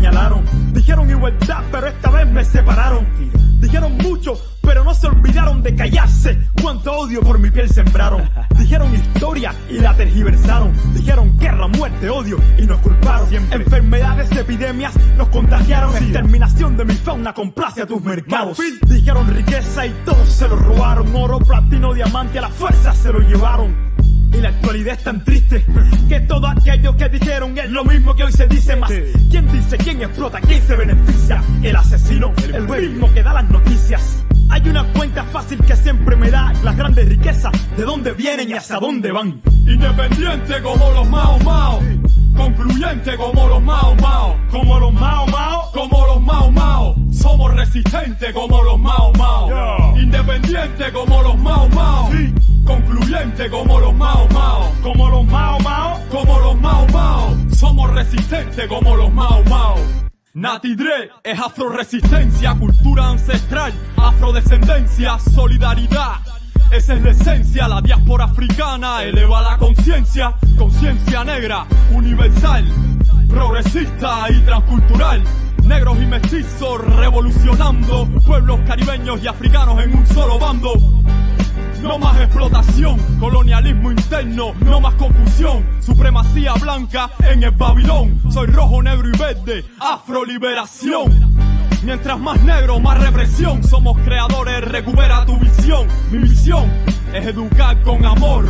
señalaron. Dijeron igualdad, pero esta vez me separaron. Dijeron mucho, pero no se olvidaron de callarse. Cuánto odio por mi piel sembraron. Dijeron historia y la tergiversaron. Dijeron guerra, muerte, odio y nos culparon. Siempre. Enfermedades, epidemias nos contagiaron. Exterminación de mi fauna complace a tus mercados. Dijeron riqueza y todos se lo robaron. Oro, platino, diamante, a la fuerza se lo llevaron. Y la actualidad es tan triste que todo aquello que dijeron es lo mismo que hoy se dice más. ¿Quién dice, quién explota, quién se beneficia? El asesino, el mismo que da las noticias. Hay una cuenta fácil que siempre me da las grandes riquezas, de dónde vienen y hacia dónde van. Independiente como los Mao Mao, concluyente como los Mao Mao, como los Mao Mao, como los Mao Mao. Somos resistentes como los Mao Mao, independiente como los Mao Mao, concluyente como los Mao Mao, como los Mao Mao, como los Mao Mao. Somos resistentes como los Mao Mao. Nati Dre es afroresistencia, cultura ancestral, afrodescendencia, solidaridad. Esa es la esencia, la diáspora africana eleva la conciencia, conciencia negra, universal, progresista y transcultural. Negros y mestizos revolucionando, pueblos caribeños y africanos en un solo bando. No más explotación, colonialismo interno, no más confusión, supremacía blanca en el Babilón. Soy rojo, negro y verde, afroliberación. Mientras más negro, más represión. Somos creadores, recupera tu visión. Mi misión es educar con amor,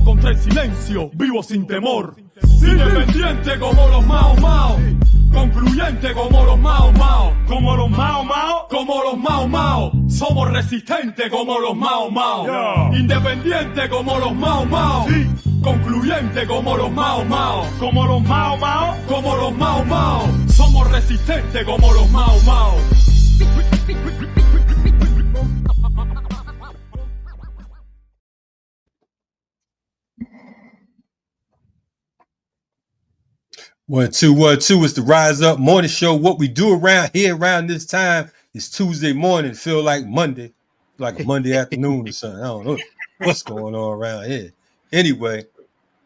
contra el silencio, vivo sin temor. Independiente como los Mao Mao, concluyente como los Mao Mao, como los Mao Mao, como los Mao Mao. Somos resistentes como los Mao Mao, independiente como los Mao Mao, concluyente como los Mao Mao, como los Mao Mao, como los Mao Mao. Somos resistentes como los Mao Mao. One, two, it's the Rise Up Morning Show. What we do around here around this time is Tuesday morning. Feel like Monday, like a Monday afternoon or something. I don't know what's going on around here. Anyway,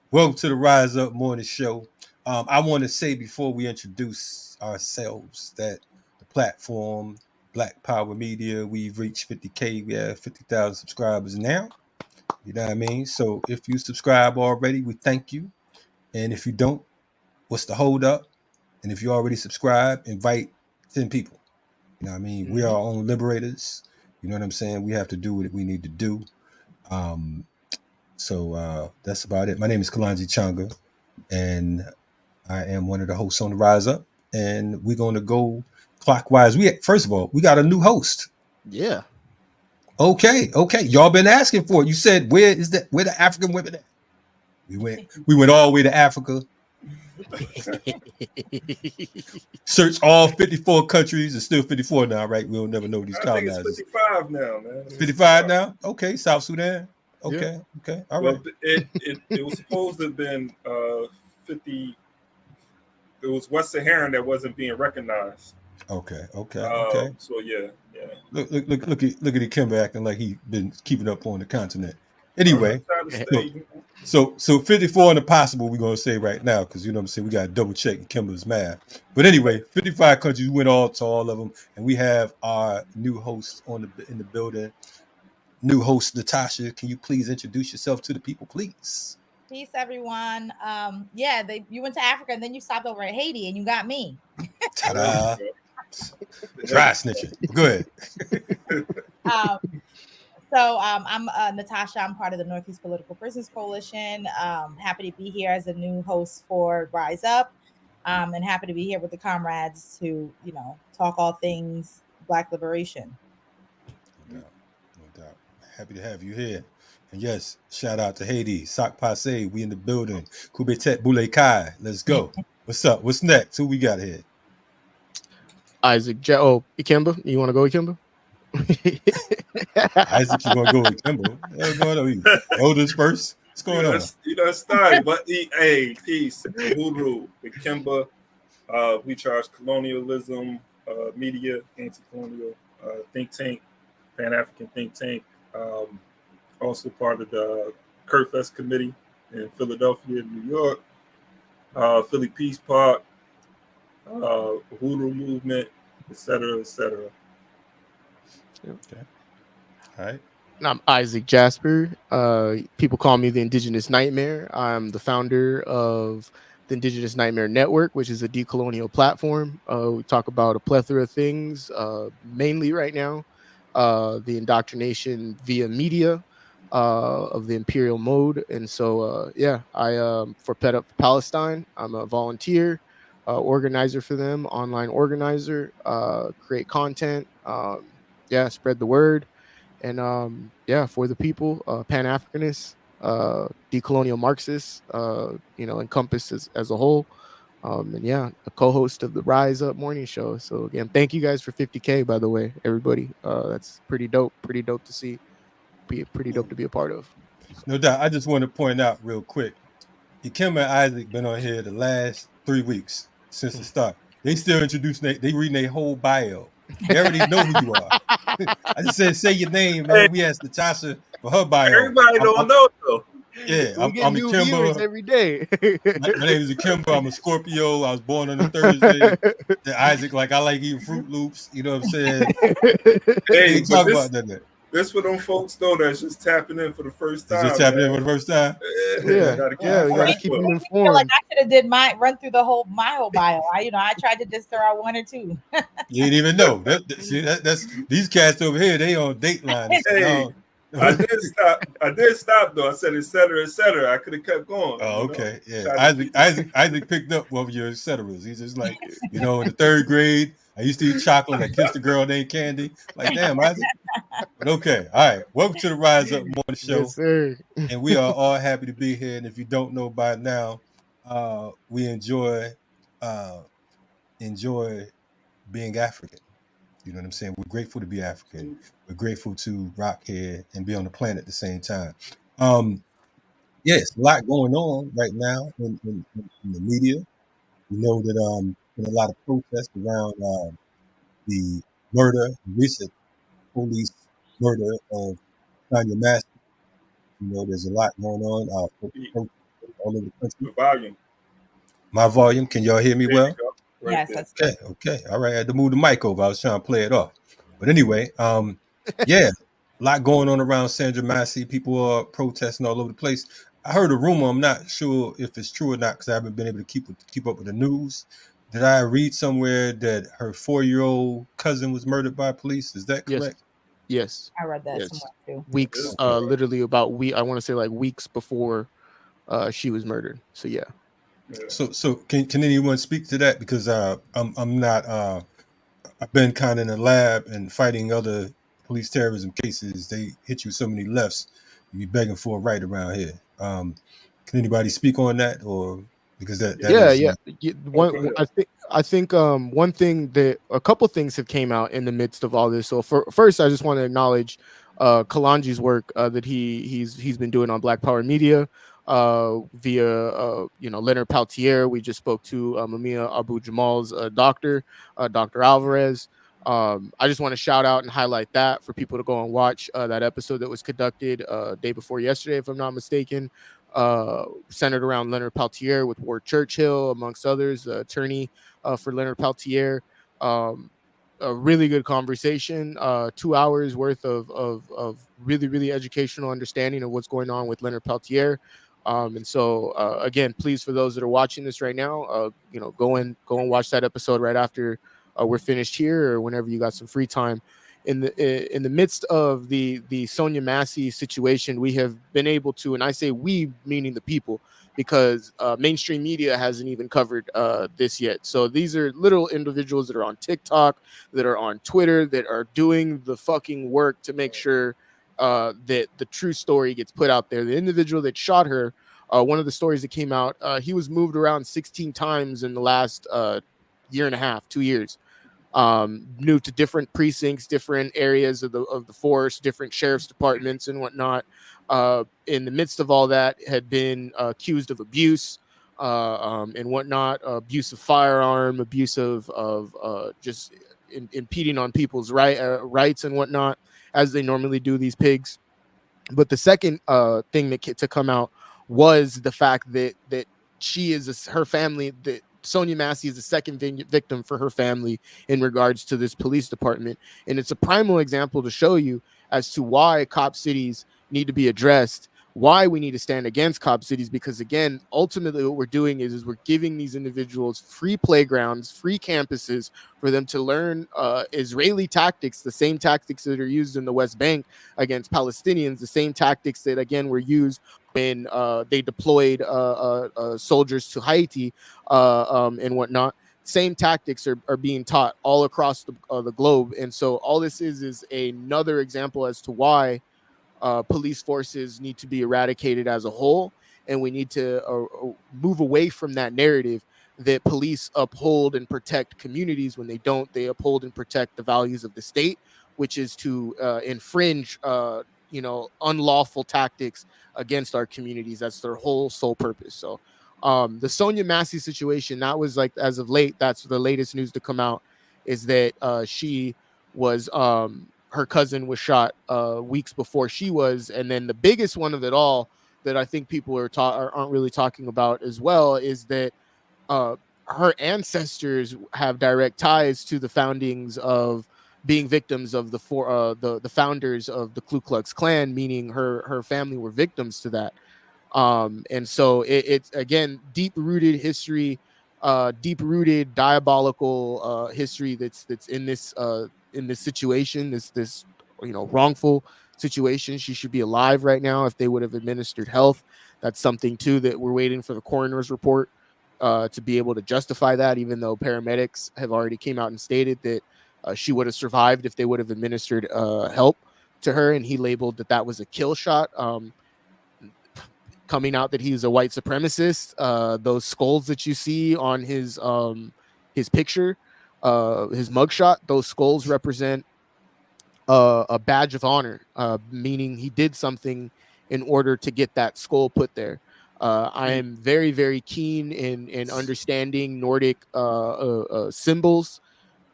welcome to the Rise Up Morning Show. I want to say before we introduce ourselves that the platform, Black Power Media, we've reached 50K. We have 50,000 subscribers now. You know what I mean? So if you subscribe already, we thank you. And if you don't, what's the hold up? And if you already subscribed, invite 10 people. You know what I mean? We are our own liberators. You know what I'm saying? We have to do what we need to do. So that's about it. My name is Kalonji Changa, and I am one of the hosts on the Rise Up. And we're going to go clockwise. First of all, we got a new host. Yeah. Okay. Y'all been asking for it. You said, where the African women at? We went all the way to Africa. Search all 54 countries. It's still 54 now, right? We'll never know these colonizers. It's 55 now, man. 55 now? Okay, South Sudan. Okay, all right. Well, it was supposed to have been 50. It was West Saharan that wasn't being recognized. Okay. So yeah. Look at Ikemba acting like he been keeping up on the continent. Anyway, so 54 and the possible we're gonna say right now, because you know what I'm saying, we gotta double check Ikemba's math. But anyway, 55 countries, we went to all of them, and we have our new host in the building. New host Natacha, can you please introduce yourself to the people, please? Peace, everyone. You went to Africa and then you stopped over at Haiti and you got me. Ta-da! Dry snitching. Go ahead. So I'm Natacha. I'm part of the Northeast Political Prisoners Coalition. Happy to be here as a new host for Rise Up, and happy to be here with the comrades to, talk all things Black liberation. No doubt. Happy to have you here. And yes, shout out to Haiti, Sak Passe. We in the building. Kubetet Boule Kai. Let's go. What's up? What's next? Who we got here? Isaac. Ikemba. You want to go, Ikemba? Isaac, you want to go with Ikemba? What's going on? Elders first. What's going on? That's started. But peace. Uhuru, Ikemba. We charge colonialism, media, anti-colonial think tank, Pan-African think tank. Also part of the Kerfest committee in Philadelphia, New York. Philly Peace Park. Hoodoo movement, etc., etc. Okay. All right. I'm Isaac Jasper. People call me the Indigenous Nightmare. I'm the founder of the Indigenous Nightmare Network, which is a decolonial platform. We talk about a plethora of things, mainly right now, the indoctrination via media of the imperial mode. And so, I for Pet Up Palestine, I'm a volunteer, organizer for them, online organizer, create content, spread the word. And for the people, Pan-Africanists, decolonial Marxists, encompassed as a whole. A co-host of the Rise Up Morning Show. So again, thank you guys for 50K, by the way, everybody. That's pretty dope to see. Pretty dope to be a part of. No doubt. I just want to point out real quick. Ikemba and Isaac been on here the last 3 weeks since the start. They still introducing they reading their whole bio. They already know who you are. I just said say your name, man. We asked Natacha for her bio. Everybody don't know though. Yeah, We get I'm new viewers Ikemba. every day. My name is Ikemba. I'm a Scorpio. I was born on a Thursday. And Isaac, like I like eating Fruit Loops. You know what I'm saying? Hey, Talk but about that. this for them folks though that's just tapping in for the first time. Just tapping in for the first time. We gotta keep them informed. I feel like I should have did run through my whole bio. I tried to just throw out one or two. You didn't even know. That's these cats over here. They on Dateline. Hey, I did stop though. I said etc. etc. I could have kept going. Oh, okay. Yeah. Isaac picked up one of your etceteras. He's just like, in the 3rd grade, I used to eat chocolate. I kissed a girl named Candy. Like, damn, Isaac. But okay. All right. Welcome to the Rise Up Morning Show. Yes, sir. And we are all happy to be here. And if you don't know by now, we enjoy being African. You know what I'm saying? We're grateful to be African. We're grateful to rock here and be on the planet at the same time. Yes, a lot going on right now in the media. We know that there's a lot of protests around the recent police murder of Sonia Massie. There's a lot going on all over the country. My volume. Can y'all hear me well? Yes, that's good. Okay. All right. I had to move the mic over. I was trying to play it off. But anyway, a lot going on around Sandra Massie. People are protesting all over the place. I heard a rumor. I'm not sure if it's true or not because I haven't been able to keep up with the news. Did I read somewhere that her 4-year-old cousin was murdered by police? Is that correct? Yes. I read that somewhere too. Weeks, literally about I want to say like weeks before she was murdered. So yeah. So can anyone speak to that? Because I'm not. I've been kind of in the lab and fighting other police terrorism cases. They hit you so many lefts, you be begging for a right around here. Can anybody speak on that, or because that I think one thing that a couple things have came out in the midst of all this. So first, I just want to acknowledge Kalonji's work that he's been doing on Black Power Media. Via Leonard Peltier. We just spoke to Mamiya Abu Jamal's doctor, Dr. Alvarez. I just want to shout out and highlight that for people to go and watch that episode that was conducted day before yesterday, if I'm not mistaken, centered around Leonard Peltier with Ward Churchill, amongst others, attorney for Leonard Peltier. A really good conversation, 2 hours worth of really, really educational understanding of what's going on with Leonard Peltier. And so, again, please, for those that are watching this right now, go and watch that episode right after we're finished here, or whenever you got some free time. In the midst of the Sonia Massie situation, we have been able to, and I say we, meaning the people, because mainstream media hasn't even covered this yet. So these are little individuals that are on TikTok, that are on Twitter, that are doing the fucking work to make sure that the true story gets put out there. The individual that shot her, one of the stories that came out, he was moved around 16 times in the last year and a half, 2 years. Moved to different precincts, different areas of the force, different sheriff's departments and whatnot. In the midst of all that, had been accused of abuse and whatnot, abuse of firearm, abuse of just impeding on people's rights and whatnot, as they normally do, these pigs. But the second thing that to come out was the fact that she is her family, that Sonia Massie is the second victim for her family in regards to this police department. And it's a primal example to show you as to why cop cities need to be addressed, why we need to stand against cop cities, because again, ultimately what we're doing is we're giving these individuals free playgrounds, free campuses for them to learn Israeli tactics, the same tactics that are used in the West Bank against Palestinians, the same tactics that again were used when they deployed soldiers to Haiti and whatnot. Same tactics are being taught all across the globe. And so all this is another example as to why police forces need to be eradicated as a whole, and we need to move away from that narrative that police uphold and protect communities. When they don't, they uphold and protect the values of the state, which is to infringe unlawful tactics against our communities. That's their whole sole purpose. So the Sonia Massie situation, that was like, as of late, that's the latest news to come out, is that she was her cousin was shot weeks before she was. And then the biggest one of it all that I think people aren't really talking about as well is that her ancestors have direct ties to the foundings of being victims of the founders of the Ku Klux Klan, meaning her family were victims to that. And so it's again deep-rooted history, deep-rooted diabolical history that's in this situation, this wrongful situation. She should be alive right now if they would have administered health. That's something too that we're waiting for the coroner's report to be able to justify that, even though paramedics have already came out and stated that she would have survived if they would have administered help to her, and he labeled that was a kill shot. Coming out that he's a white supremacist. Those skulls that you see on his picture, his mugshot, those skulls represent a badge of honor, meaning he did something in order to get that skull put there. I am very, very keen in understanding Nordic symbols,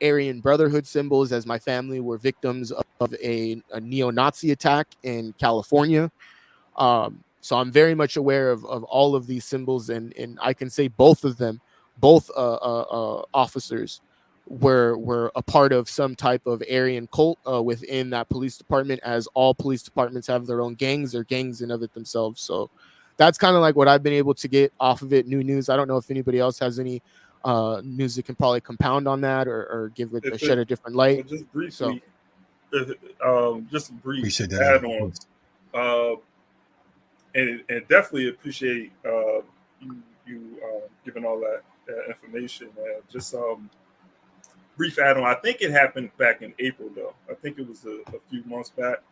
Aryan Brotherhood symbols, as my family were victims of a neo-Nazi attack in California. So I'm very much aware of all of these symbols, and I can say both of them, both officers were a part of some type of Aryan cult within that police department, as all police departments have their own gangs or gangs in of it themselves. So that's kind of like what I've been able to get off of it. New news. I don't know if anybody else has any news that can probably compound on that or give it shed a different light. Just briefly, just a brief Appreciate that. add on. And definitely appreciate you giving all that information. Just brief add on. I think it happened back in April, though. I think it was a few months back.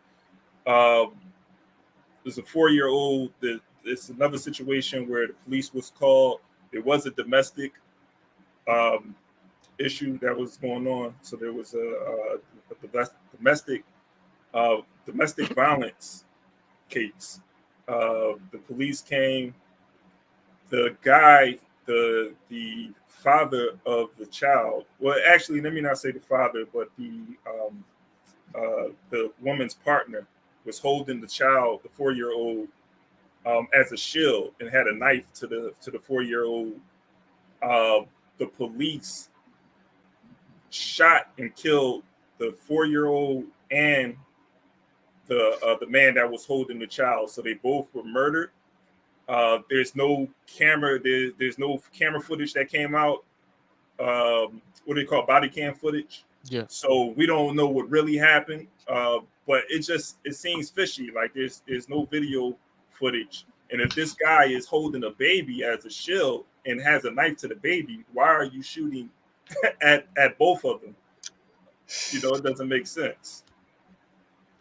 There's a 4-year-old. It's another situation where the police was called. It was a domestic issue that was going on. So there was a domestic violence case. The police came. The guy, the father of the child. Well, actually, let me not say the father, but the woman's partner was holding the child, the 4-year-old, as a shield, and had a knife to the 4-year-old. The police shot and killed the 4-year-old and the man that was holding the child. So they both were murdered. There's no camera. There's no camera footage that came out. What do they call body cam footage? Yeah. So we don't know what really happened. But it seems fishy. Like there's no video footage. And if this guy is holding a baby as a shield and has a knife to the baby, why are you shooting at both of them? It doesn't make sense.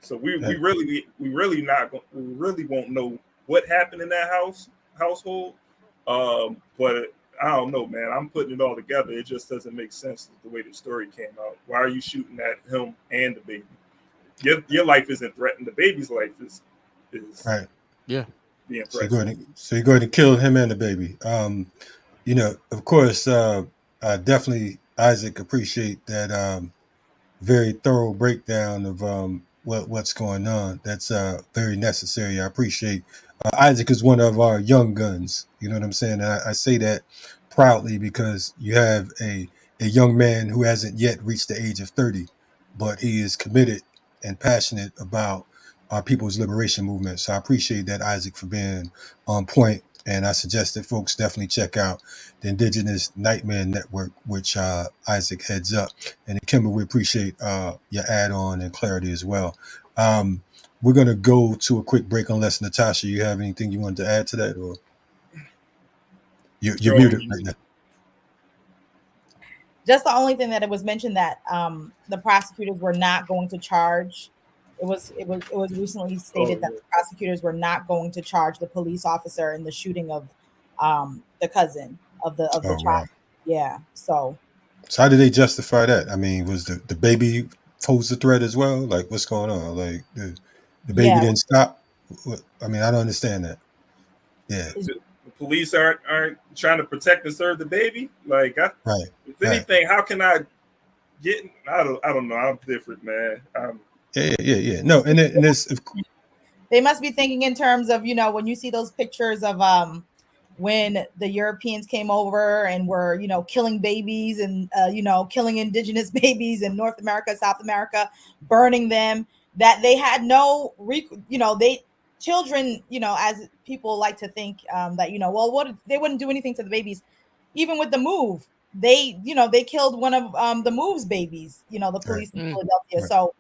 So we really won't know what happened in that household. But I don't know, man. I'm putting it all together. It just doesn't make sense the way the story came out. Why are you shooting at him and the baby? Your life isn't threatened. The baby's life is right. Yeah. Being So you're going to kill him and the baby. Of course, I definitely, Isaac, appreciate that very thorough breakdown of what's going on. That's very necessary. I appreciate Isaac is one of our young guns. You know what I'm saying? I say that proudly because you have a young man who hasn't yet reached the age of 30, but he is committed and passionate about our people's liberation movement. So I appreciate that, Isaac, for being on point. And I suggest that folks definitely check out the Indigenous Nightmare Network, which Isaac heads up. And Ikemba, we appreciate your add-on and clarity as well. We're going to go to a quick break unless, Natacha, you have anything you wanted to add to that? Or you're muted right now. Just the only thing that it was mentioned that the prosecutors were not going to charge. It was recently stated that the prosecutors were not going to charge the police officer in the shooting of the cousin of the child. Wow. Yeah. So how did they justify that? I mean, was the baby posed a threat as well? Like, what's going on? Like the baby didn't stop? I mean, I don't understand that. Yeah. The police aren't trying to protect and serve the baby. Like, if anything, how can I get? I don't know. I'm different, man. Yeah. No, and it's they must be thinking in terms of, when you see those pictures of when the Europeans came over and were, killing babies and killing indigenous babies in North America, South America, burning them, that they had no children, as people like to think that, they wouldn't do anything to the babies. Even with the move, they killed one of the move's babies, the police in Philadelphia. Right. So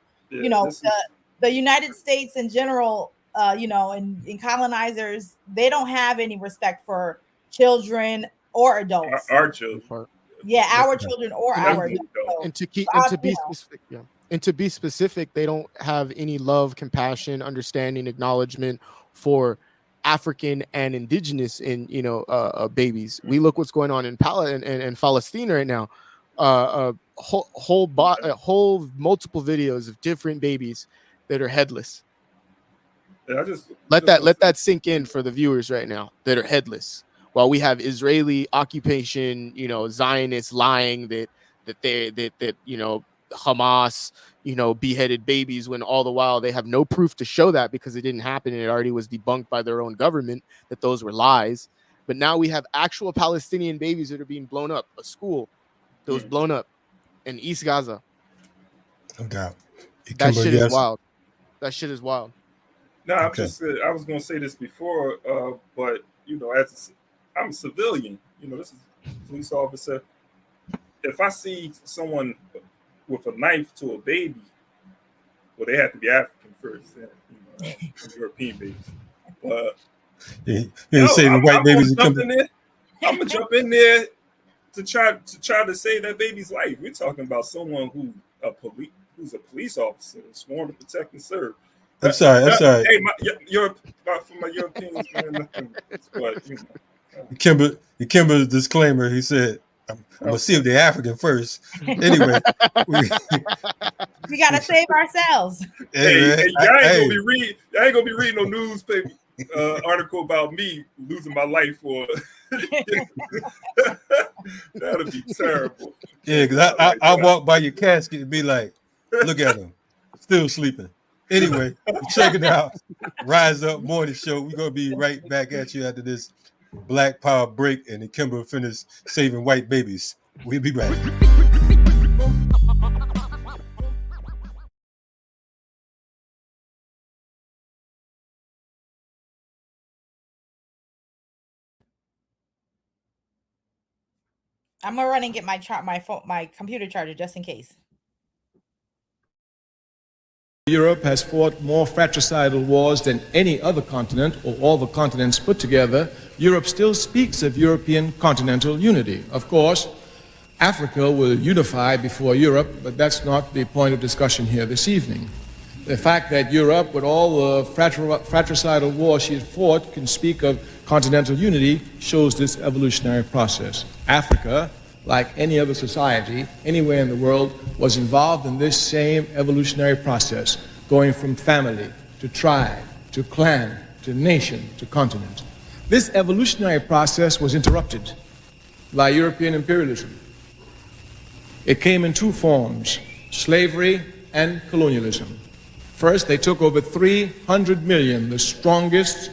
the United States in general, and colonizers, they don't have any respect for children or adults. Our children. Yeah, our children or our adults. And to be specific, they don't have any love, compassion, understanding, acknowledgement for African and indigenous babies. We look what's going on in Palestine right now. Whole multiple videos of different babies that are headless. Yeah, let that sink in for the viewers right now that are headless. While we have Israeli occupation, Zionists lying that Hamas, beheaded babies, when all the while they have no proof to show that because it didn't happen and it already was debunked by their own government that those were lies. But now we have actual Palestinian babies that are being blown up. A school that was blown up in East Gaza. No doubt. That shit is wild. That shit is wild. No, I was going to say this before, but I'm a civilian. This is a police officer. If I see someone with a knife to a baby, well, they have to be African first, European babies. But say the white babies I'm gonna jump in there to try to save that baby's life. We're talking about someone who's a police officer, sworn to protect and serve. I'm sorry. Hey, for my Europeans, man, but Ikemba's disclaimer. He said, "I'm gonna see if they're African first." Anyway, we gotta save ourselves. I ain't gonna be reading no newspaper article about me losing my life for. That'll be terrible. Yeah, because I walk by your casket and be like, "Look at him, still sleeping." Anyway, check it out. Rise Up Morning Show. We're gonna be right back at you after this Black Power break, and Ikemba finish saving white babies. We'll be back. I'm gonna run and get my computer charger just in case. Europe has fought more fratricidal wars than any other continent or all the continents put together. Europe still speaks of European continental unity. Of course, Africa will unify before Europe, but that's not the point of discussion here this evening. The fact that Europe, with all the fratricidal wars she has fought, can speak of continental unity shows this evolutionary process. Africa, like any other society anywhere in the world, was involved in this same evolutionary process, going from family to tribe to clan to nation to continent. This evolutionary process was interrupted by European imperialism. It came in two forms: slavery and colonialism. First, they took over 300 million, the strongest,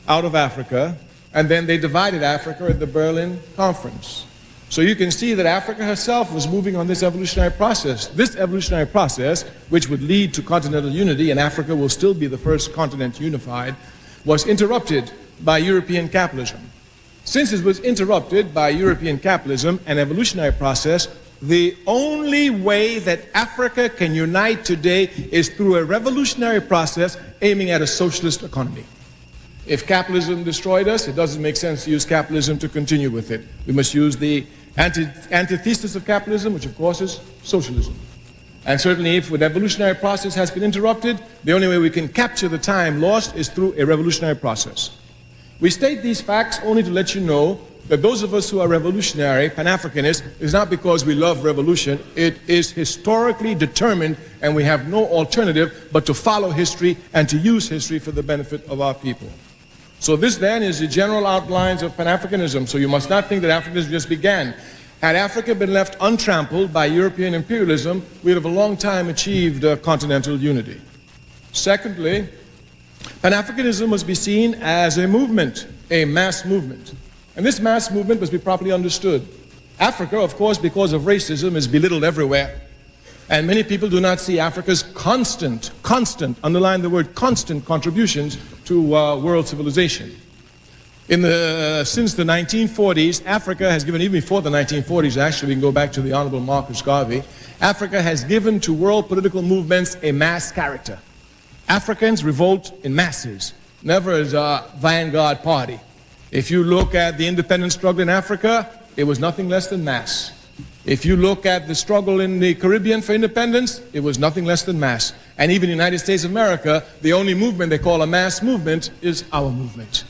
out of Africa, and then they divided Africa at the Berlin Conference. So you can see that Africa herself was moving on this evolutionary process. This evolutionary process, which would lead to continental unity, and Africa will still be the first continent unified, was interrupted by European capitalism. Since it was interrupted by European capitalism and evolutionary process, the only way that Africa can unite today is through a revolutionary process aiming at a socialist economy. If capitalism destroyed us, it doesn't make sense to use capitalism to continue with it. We must use the antithesis of capitalism, which of course is socialism. And certainly if the evolutionary process has been interrupted, the only way we can capture the time lost is through a revolutionary process. We state these facts only to let you know that those of us who are revolutionary, Pan-Africanists, is not because we love revolution. It is historically determined, and we have no alternative but to follow history and to use history for the benefit of our people. So this then is the general outlines of Pan-Africanism. So you must not think that Africanism just began. Had Africa been left untrampled by European imperialism, we would have a long time achieved continental unity. Secondly, Pan-Africanism must be seen as a movement, a mass movement. And this mass movement must be properly understood. Africa, of course, because of racism, is belittled everywhere. And many people do not see Africa's constant, underline the word constant, contributions to world civilization. Since the 1940s, Africa has given, even before the 1940s, actually, we can go back to the Honorable Marcus Garvey, Africa has given to world political movements a mass character. Africans revolt in masses, never as a vanguard party. If you look at the independence struggle in Africa, it was nothing less than mass. If you look at the struggle in the Caribbean for independence, it was nothing less than mass. And even in the United States of America, the only movement they call a mass movement is our movement.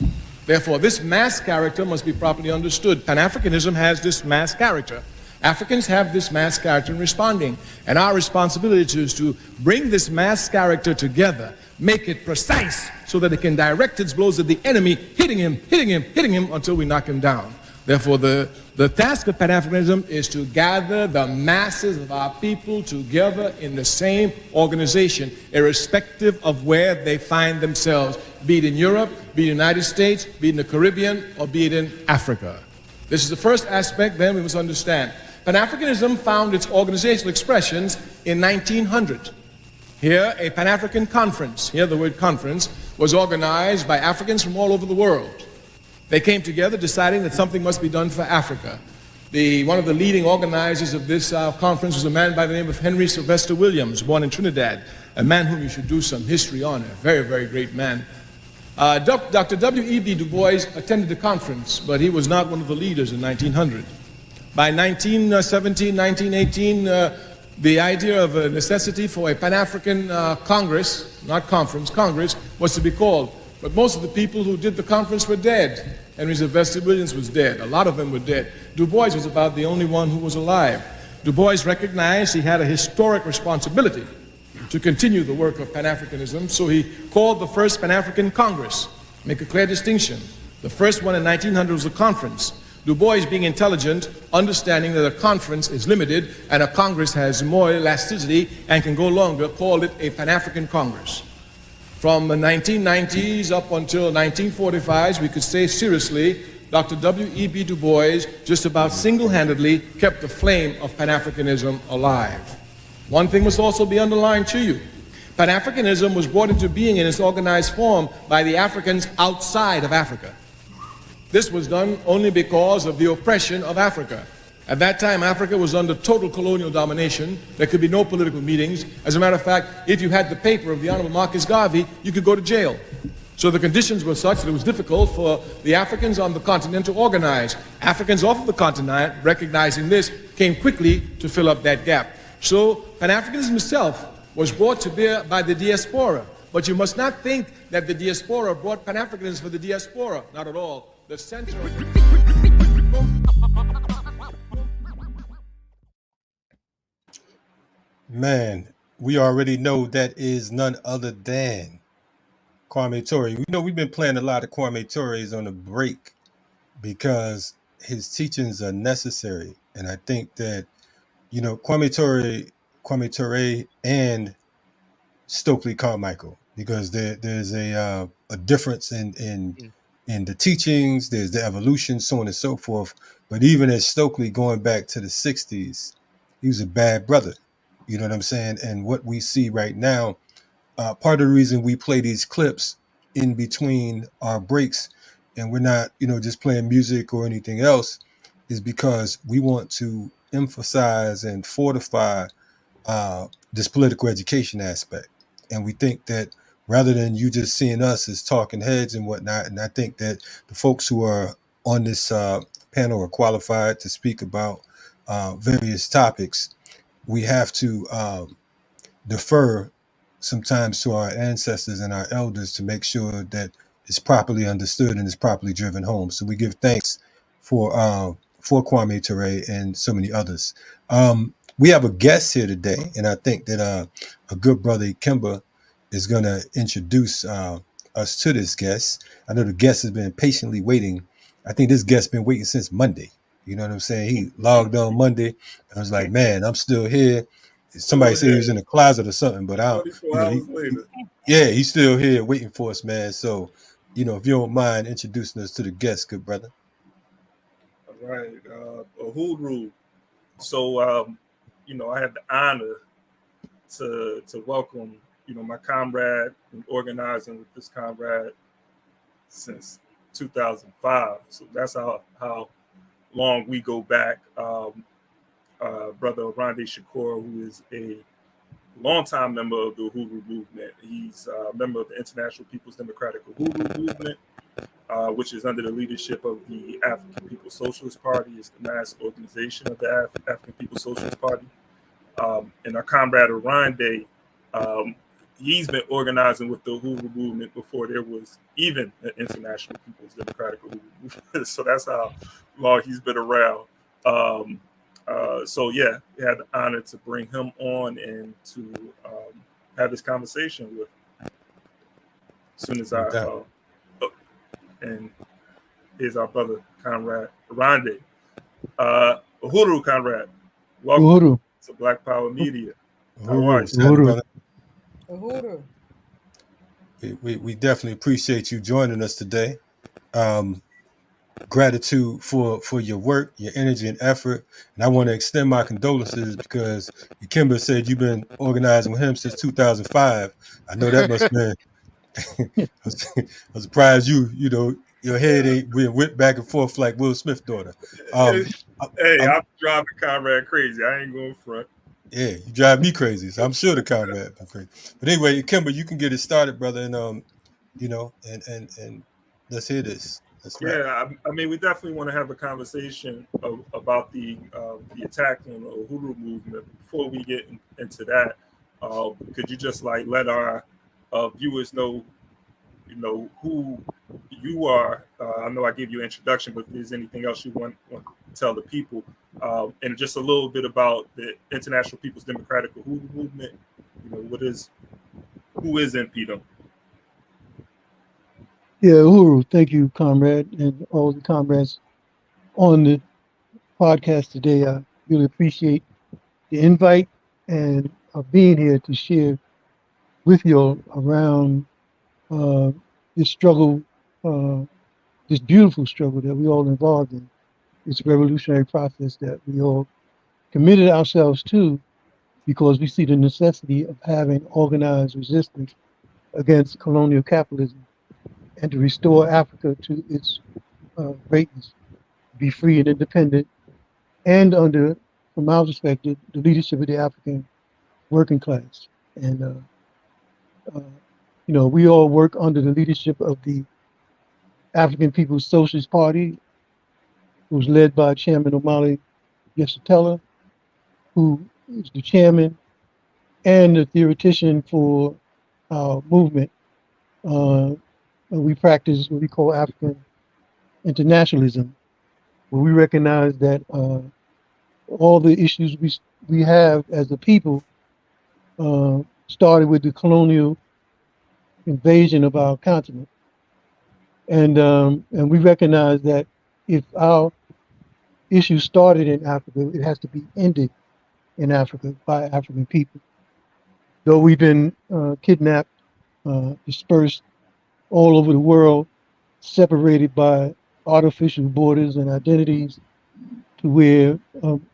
Therefore, this mass character must be properly understood. Pan-Africanism has this mass character. Africans have this mass character in responding. And our responsibility is to bring this mass character together, make it precise so that it can direct its blows at the enemy, hitting him until we knock him down. Therefore, the task of Pan-Africanism is to gather the masses of our people together in the same organization, irrespective of where they find themselves, be it in Europe, be it in the United States, be it in the Caribbean, or be it in Africa. This is the first aspect, then we must understand. Pan-Africanism found its organizational expressions in 1900. Here, a Pan-African conference, here the word conference, was organized by Africans from all over the world. They came together deciding that something must be done for Africa. One of the leading organizers of this conference was a man by the name of Henry Sylvester Williams, born in Trinidad, a man whom you should do some history on, a very, very great man. Dr. W.E.B. Du Bois attended the conference, but he was not one of the leaders in 1900. By 1917, 1918, the idea of a necessity for a Pan-African Congress, not conference, Congress, was to be called. But most of the people who did the conference were dead. Henry Sylvester Williams was dead. A lot of them were dead. Du Bois was about the only one who was alive. Du Bois recognized he had a historic responsibility to continue the work of Pan-Africanism, so he called the first Pan-African Congress. Make a clear distinction. The first one in 1900 was a conference. Du Bois, being intelligent, understanding that a conference is limited and a Congress has more elasticity and can go longer, called it a Pan-African Congress. From the 1990s up until 1945, we could say seriously, Dr. W.E.B. Du Bois just about single-handedly kept the flame of Pan-Africanism alive. One thing must also be underlined to you. Pan-Africanism was brought into being in its organized form by the Africans outside of Africa. This was done only because of the oppression of Africa. At that time, Africa was under total colonial domination. There could be no political meetings. As a matter of fact, if you had the paper of the Honorable Marcus Garvey, you could go to jail. So the conditions were such that it was difficult for the Africans on the continent to organize. Africans off of the continent, recognizing this, came quickly to fill up that gap. So Pan-Africanism itself was brought to bear by the diaspora. But you must not think that the diaspora brought Pan-Africanism for the diaspora. Not at all. The center Man, we already know that is none other than KWAME TURE. You know, we've been playing a lot of KWAME TUREs on the break because his teachings are necessary. And I think that, you know, KWAME TURE and Stokely Carmichael, because there's a difference in in the teachings, there's the evolution, so on and so forth. But even as Stokely going back to the 60s, he was a bad brother. You know what I'm saying? And what we see right now, part of the reason we play these clips in between our breaks and we're not, just playing music or anything else is because we want to emphasize and fortify this political education aspect. And we think that rather than you just seeing us as talking heads and whatnot, and I think that the folks who are on this panel are qualified to speak about various topics, we have to defer sometimes to our ancestors and our elders to make sure that it's properly understood and it's properly driven home. So we give thanks for KWAME TURE and so many others. We have a guest here today, and I think that a good brother Ikemba is going to introduce us to this guest. I know the guest has been patiently waiting. I think this guest been waiting since Monday. You know what I'm saying? He logged on Monday. And I was like, man, I'm still here. Somebody said he was in the closet or something, but I, he's still here waiting for us, man. So, if you don't mind introducing us to the guest, good brother. All right, Ojore. So, I have the honor to welcome, my comrade and organizing with this comrade since 2005. So that's how long we go back. Brother Oronde Shakur, who is a longtime member of the Ojore movement. He's a member of the International People's Democratic Ojore movement, which is under the leadership of the African People's Socialist Party. It's the mass organization of the African People's Socialist Party. And our comrade Oronde, he's been organizing with the Ojore movement before there was even an International People's Democratic Ojore movement. So that's how long he's been around. We had the honor to bring him on and to have this conversation with. As soon as and here's our brother Comrade Oronde, Ojore comrade. Welcome Ojore to Black Power Media. Ojore. We definitely appreciate you joining us today. Gratitude for your work, your energy and effort. And I want to extend my condolences because Ikemba said you've been organizing with him since 2005. I know that must have been, I'm surprised your head ain't being whipped back and forth like Will Smith's daughter. I'm driving comrade crazy. I ain't going front. Yeah, you drive me crazy. So I'm sure the comrade been crazy. But anyway, Ikemba, you can get it started, brother. And, and let's hear this. We definitely want to have a conversation about the attack on the Ojore movement. Before we get into that, could you just let our viewers know, who you are? I know I gave you an introduction, but if there's anything else you want to tell the people, and just a little bit about the International People's Democratic Ojore movement. Who is NPDEM? Yeah, Ojore, thank you, comrade, and all the comrades on the podcast today. I really appreciate the invite and being here to share with you around this struggle, this beautiful struggle that we all involved in. It's a revolutionary process that we all committed ourselves to because we see the necessity of having organized resistance against colonial capitalism and to restore Africa to its greatness, be free and independent, and under, from our perspective, the leadership of the African working class. And, we all work under the leadership of the African People's Socialist Party, who's led by Chairman Omali Yeshitela, who is the chairman and the theoretician for our movement. We practice what we call African internationalism, where we recognize that all the issues we have as a people started with the colonial invasion of our continent, and we recognize that if our issue started in Africa, it has to be ended in Africa by African people. Though we've been kidnapped, dispersed all over the world separated by artificial borders and identities, to where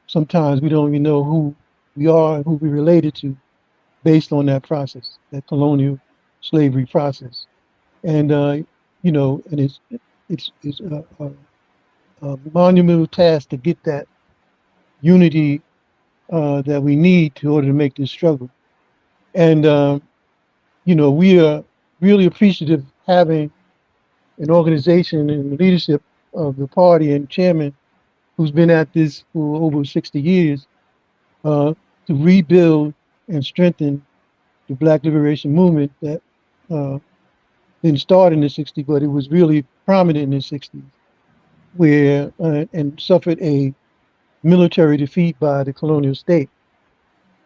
sometimes we don't even know who we are and who we're related to based on that process, that colonial slavery process. And you know, and it's a monumental task to get that unity that we need in order to make this struggle. And you know, we are really appreciative having an organization and the leadership of the party and chairman who's been at this for over 60 years to rebuild and strengthen the Black Liberation Movement that uh, didn't start in the 60s, but it was really prominent in the 60s, where and suffered a military defeat by the colonial state.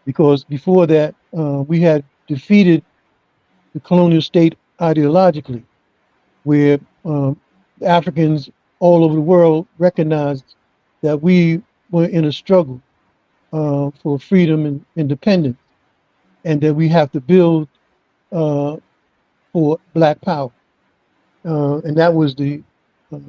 Because before that, we had defeated the colonial state ideologically, where Africans all over the world recognized that we were in a struggle for freedom and independence, and that we have to build for Black power. And that was the uh,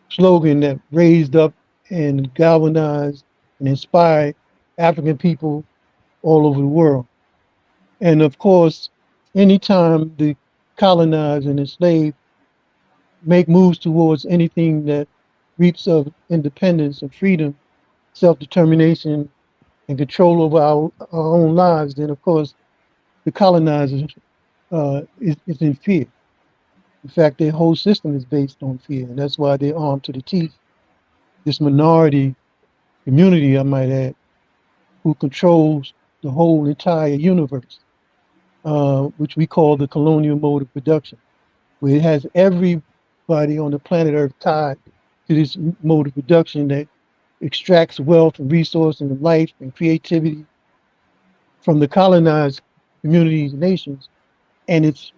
slogan that raised up and galvanized and inspired African people all over the world. And of course, anytime the colonized and enslaved make moves towards anything that reaps of independence and freedom, self-determination, and control over our own lives, then of course the colonizers is in fear. In fact, their whole system is based on fear, and that's why they're armed to the teeth. This minority community, I might add, who controls the whole entire universe, which we call the colonial mode of production, where it has everybody on the planet Earth tied to this mode of production that extracts wealth and resource and life and creativity from the colonized communities and nations, and it's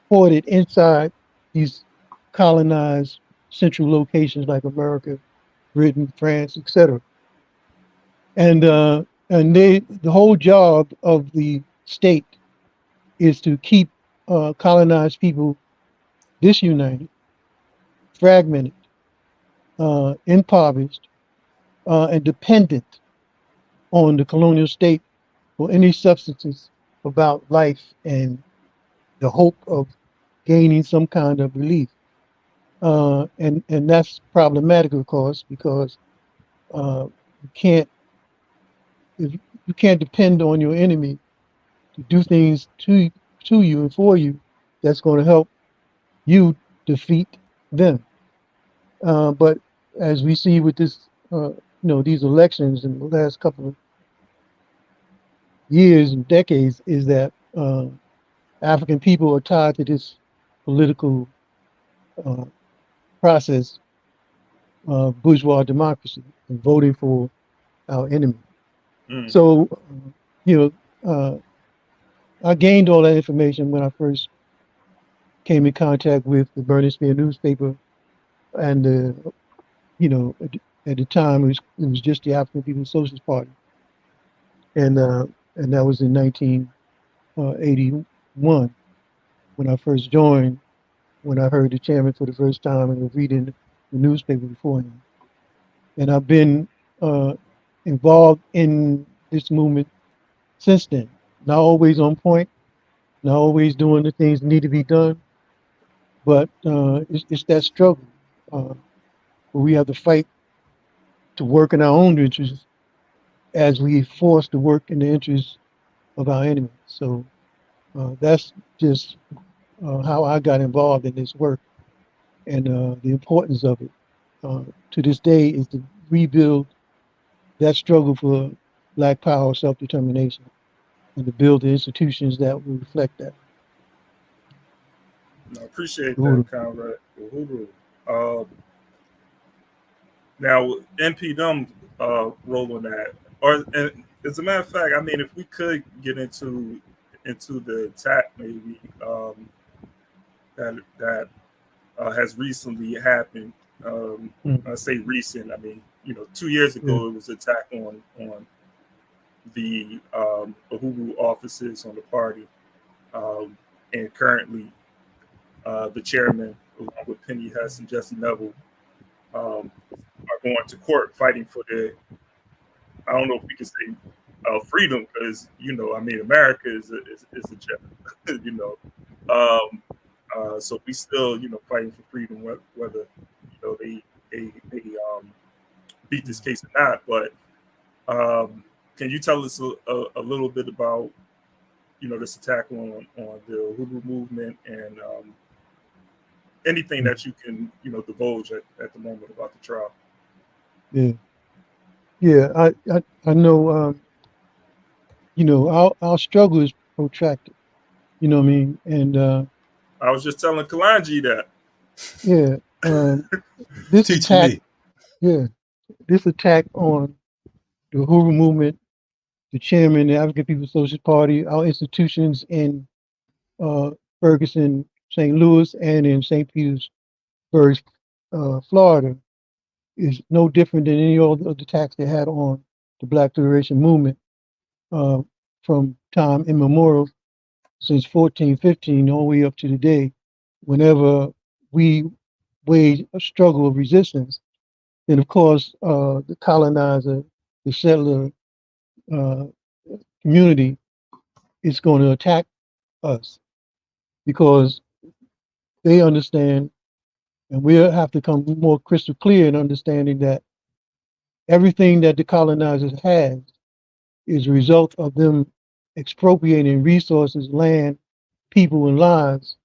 ported inside these colonized central locations like America, Britain, France, etc. And the whole job of the state is to keep colonized people disunited, fragmented, impoverished, and dependent on the colonial state for any substances about life and the hope of gaining some kind of relief. And that's problematic, of course, because you can't if you can't depend on your enemy to do things to you and for you that's going to help you defeat them. But as we see with this, these elections in the last couple of years and decades, is that African people are tied to this political uh, process of bourgeois democracy and voting for our enemy. So, you know, I gained all that information when I first came in contact with the Burning Spear newspaper, and at the time it was just the African People's Socialist Party, and that was in 1981 when I first joined. When I heard the chairman for the first time and was reading the newspaper before him, and I've been involved in this movement since then. Not always on point, not always doing the things that need to be done, but it's that struggle where we have to fight to work in our own interests as we force to work in the interests of our enemies. So that's just how I got involved in this work, and the importance of it to this day is to rebuild that struggle for Black power, self-determination, and to build the institutions that will reflect that. I appreciate that, Comrade Uhuru. Now, NPDM role in that, and as a matter of fact, I mean, if we could get into the attack, maybe that has recently happened. I say recent. I mean, 2 years ago it was an attack on the Uhuru offices on the party, and currently the chairman, along with Penny Hess and Jesse Neville, are going to court fighting for their, I don't know if we can say freedom, because, I mean, America is a gem, so we still, fighting for freedom, whether, they beat this case or not. But can you tell us a little bit about, this attack on the Uhuru movement, and anything that you can, divulge at the moment about the trial? Yeah, I know. Our struggle is protracted. You know what I mean? And I was just telling Kalonji that. Yeah, this Teaching attack. me. Yeah, this attack on the Uhuru movement, the chairman, the African People's Socialist Party, our institutions in Ferguson, St. Louis, and in St. Petersburg, Florida, is no different than any other attacks they had on the Black Liberation Movement from time immemorial, since 1415 all the way up to today. Whenever we wage a struggle of resistance, then of course the colonizer, the settler community is going to attack us, because they understand, and we'll have to come more crystal clear in understanding that everything that the colonizers has is a result of them expropriating resources, land, people, and lives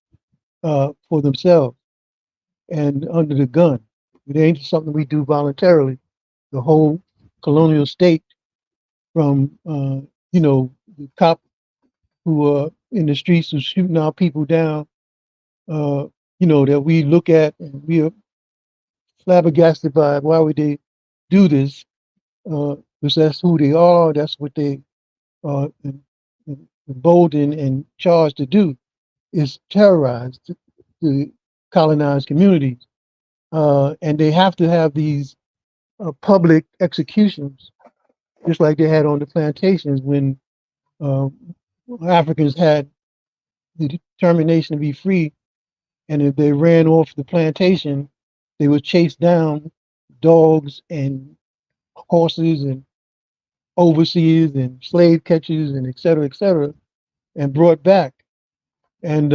for themselves and under the gun. It ain't something we do voluntarily. The whole colonial state, from the cop who are in the streets who shooting our people down, that we look at and we are flabbergasted by why would they do this, because that's who they are, that's what they are emboldened and charged to do, is terrorize the colonized communities. And they have to have these public executions, just like they had on the plantations when Africans had the determination to be free, and if they ran off the plantation, they would chase down dogs and horses and overseers and slave catchers and et cetera, and brought back. And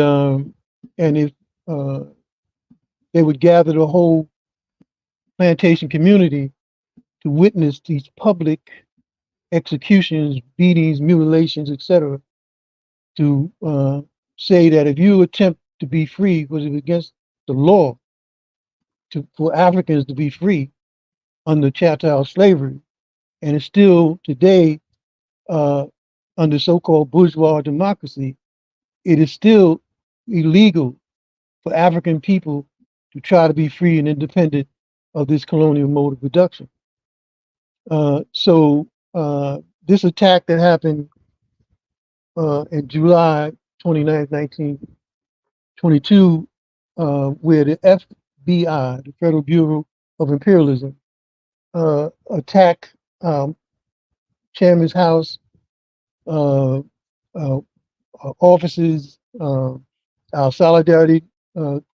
if they would gather the whole plantation community to witness these public executions, beatings, mutilations, etc., to say that if you attempt to be free, was it against the law for Africans to be free under chattel slavery, and it's still today under so-called bourgeois democracy, it is still illegal for African people to try to be free and independent of this colonial mode of production. So this attack that happened in July 29th, 1922, where the FBI, the Federal Bureau of Imperialism, attacked Chairman's house, offices, our Solidarity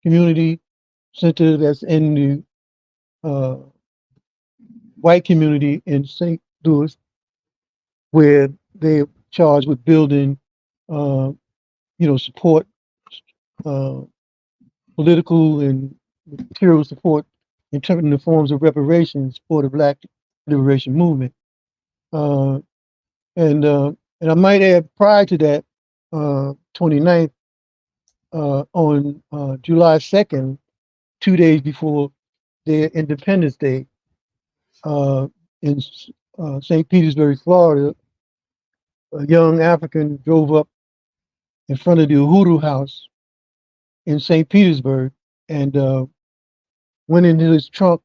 Community Center that's in the white community in St. Louis, where they're charged with building, support, political and material support in terms of the forms of reparations for the Black Liberation Movement. And I might add, prior to that, 29th, on July 2nd, 2 days before their Independence Day, in St. Petersburg, Florida, a young African drove up in front of the Uhuru House in St. Petersburg and went into his trunk,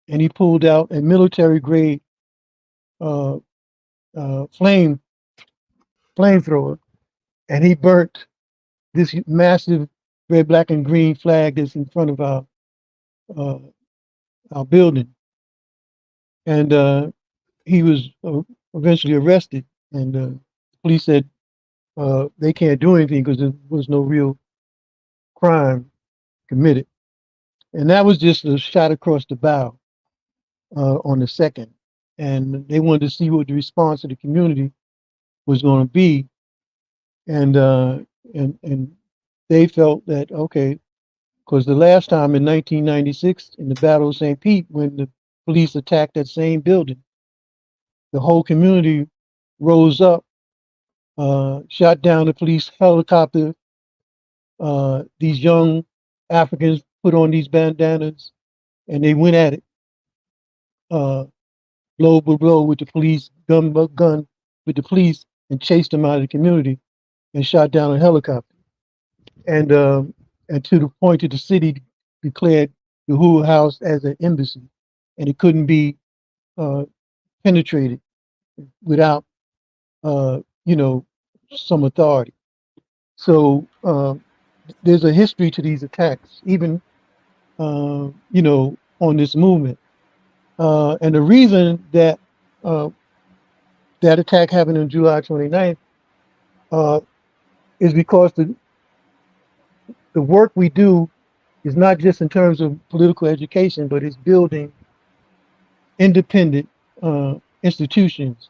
and he pulled out a military-grade flamethrower, and he burnt this massive red, black, and green flag that's in front of our building. And he was eventually arrested, and the police said they can't do anything because there was no real crime. committed. And that was just a shot across the bow on the second. And they wanted to see what the response of the community was going to be. And they felt that, okay, because the last time in 1996 in the Battle of St. Pete, when the police attacked that same building, the whole community rose up, shot down the police helicopter. These young Africans put on these bandanas and they went at it, blow for blow with the police, gun for gun with the police, and chased them out of the community and shot down a helicopter. And to the point that the city declared the Hoover House as an embassy, and it couldn't be penetrated without, some authority. So there's a history to these attacks, even, on this movement. And the reason that that attack happened on July 29th is because the work we do is not just in terms of political education, but it's building independent institutions.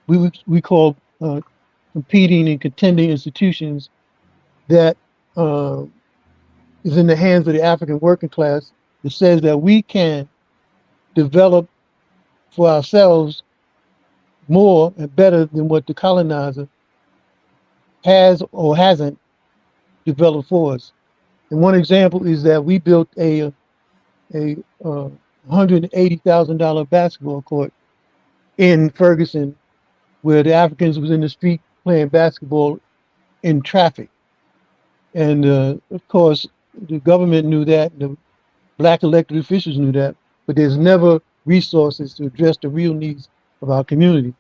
We call competing and contending institutions that is in the hands of the African working class, that says that we can develop for ourselves more and better than what the colonizer has or hasn't developed for us. And one example is that we built a $180,000 basketball court in Ferguson, where the Africans was in the street playing basketball in traffic. And of course, the government knew that, the black elected officials knew that, but there's never resources to address the real needs of our community.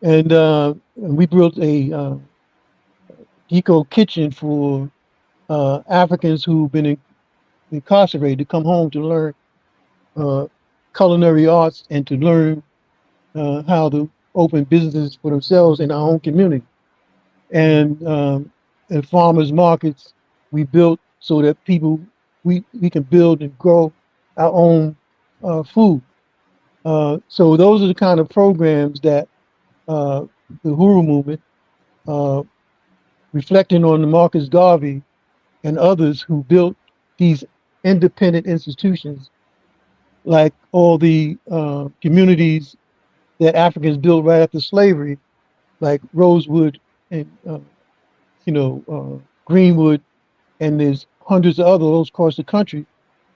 And we built a eco kitchen for Africans who've been incarcerated to come home to learn culinary arts and to learn how to open businesses for themselves in our own community. And at farmers markets, we built so that we can build and grow our own food. So those are the kind of programs that the Huru movement, reflecting on the Marcus Garvey and others who built these independent institutions, like all the communities that Africans built right after slavery, like Rosewood and Greenwood, and there's hundreds of others across the country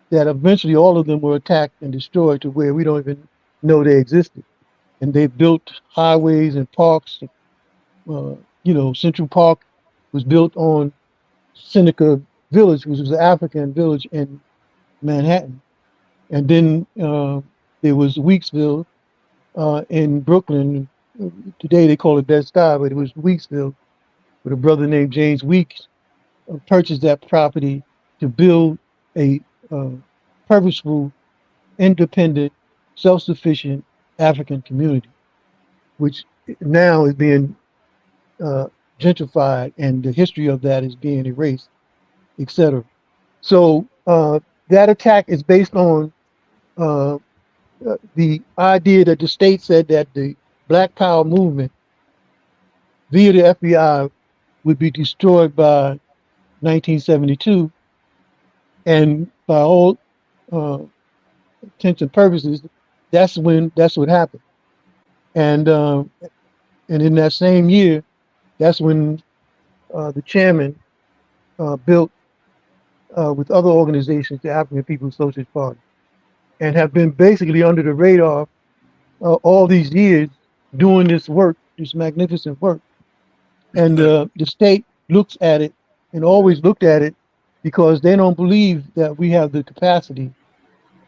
that eventually all of them were attacked and destroyed to where we don't even know they existed. And they built highways and parks. Central Park was built on Seneca Village, which was an African village in Manhattan. And then there was Weeksville in Brooklyn. Today they call it Bed-Stuy, but it was Weeksville, with a brother named James Weeks purchased that property to build a purposeful, independent, self-sufficient African community, which now is being gentrified, and the history of that is being erased, etc. So that attack is based on the idea that the state said that the Black Power movement via the FBI would be destroyed by 1972, and by all intents and purposes, that's what happened. And in that same year, that's when the chairman built with other organizations the African People's Socialist Party, and have been basically under the radar all these years doing this work, this magnificent work. And the state looks at it and always looked at it because they don't believe that we have the capacity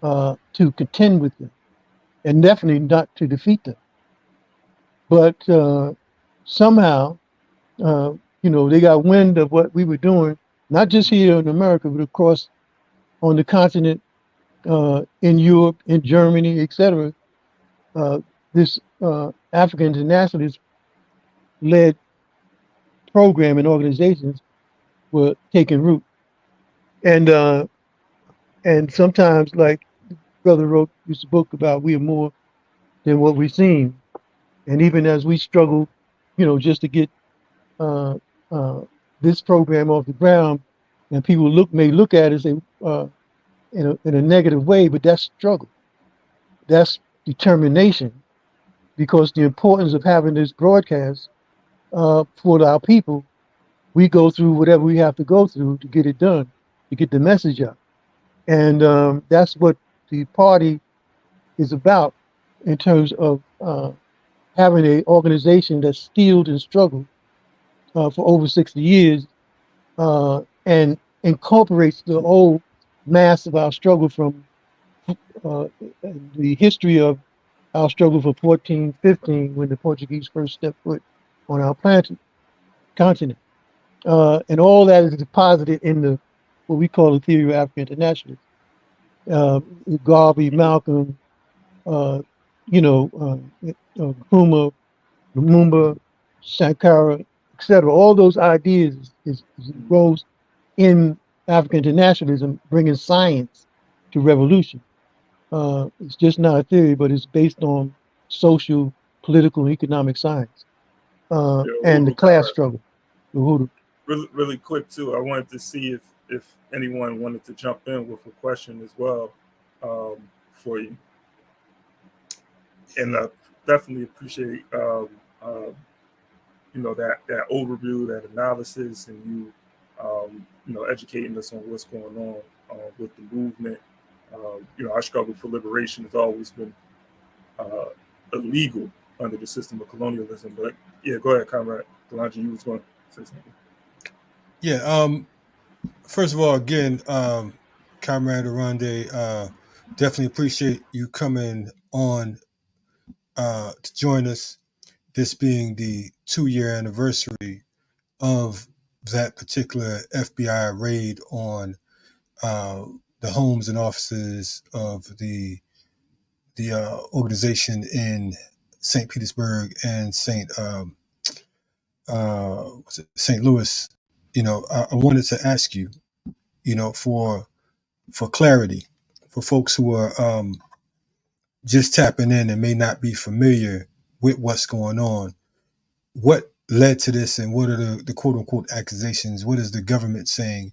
to contend with them, and definitely not to defeat them. But somehow, they got wind of what we were doing, not just here in America, but of course on the continent, in Europe, in Germany, etc. This African internationalist led program and organizations were taking root. And sometimes, like brother wrote this book about, we are more than what we seem. And even as we struggle, just to get uh, uh, this program off the ground, and people may look at it and say, in a negative way, but that's struggle. That's determination, because the importance of having this broadcast for our people, we go through whatever we have to go through to get it done, to get the message out. And that's what the party is about, in terms of having an organization that's steeled and struggled for over 60 years, and incorporates the whole mass of our struggle from the history of our struggle for 1415, when the Portuguese first stepped foot on our continent. And all that is deposited in what we call the theory of African internationalism. Garvey, Malcolm, Nkrumah, Lumumba, Sankara, etc. All those ideas is rose in African internationalism, bringing science to revolution. It's just not a theory, but it's based on social, political, and economic science, and the class struggle. Really, really quick too. I wanted to see if anyone wanted to jump in with a question as well, for you. And I definitely appreciate that overview, that analysis, and you educating us on what's going on with the movement. Our struggle for liberation has always been illegal under the system of colonialism. But yeah, go ahead, Comrade Kalonji. You was going to say something. Yeah. First of all, again, Comrade Oronde, definitely appreciate you coming on to join us. This being the 2-year anniversary of that particular FBI raid on the homes and offices of the organization in St. Petersburg and St. Louis. I wanted to ask you, for clarity, for folks who are just tapping in and may not be familiar with what's going on, what led to this, and what are the quote unquote accusations? What is the government saying,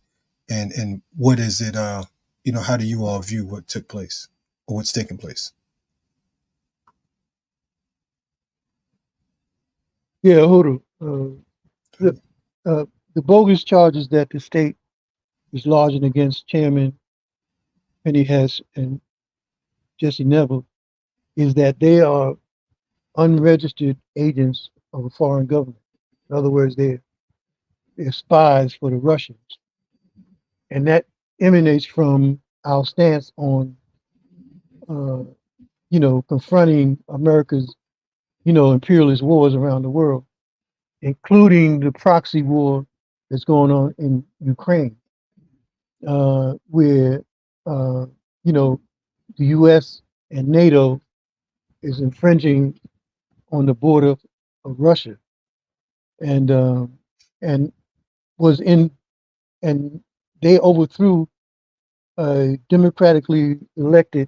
and what is it? How do you all view what took place or what's taking place? Yeah, hold on. The bogus charges that the state is lodging against Chairman Penny Hess and Jesse Neville is that they are unregistered agents of a foreign government. In other words, they're spies for the Russians. And that emanates from our stance on, confronting America's, imperialist wars around the world, including the proxy war that's going on in Ukraine, where, the U.S. and NATO is infringing on the border of Russia, and was in, and they overthrew a democratically elected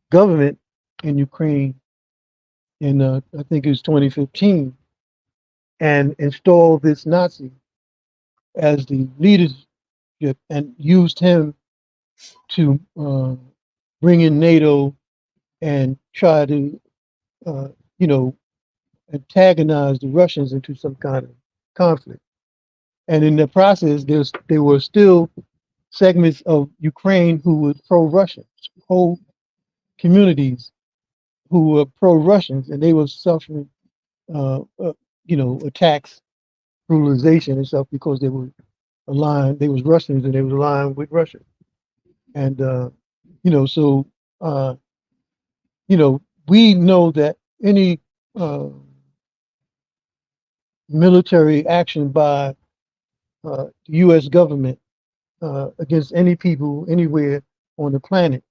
government in Ukraine in I think it was 2015, and installed this Nazi as the leadership, and used him to bring in NATO and try to antagonize the Russians into some kind of conflict. And in the process, there were still segments of Ukraine who were pro-Russian, whole communities who were pro-Russians, and they were suffering, attacks, brutalization and stuff, because they were aligned. They was Russians, and they was aligned with Russia. And we know that any military action by the U.S. government against any people anywhere on the planet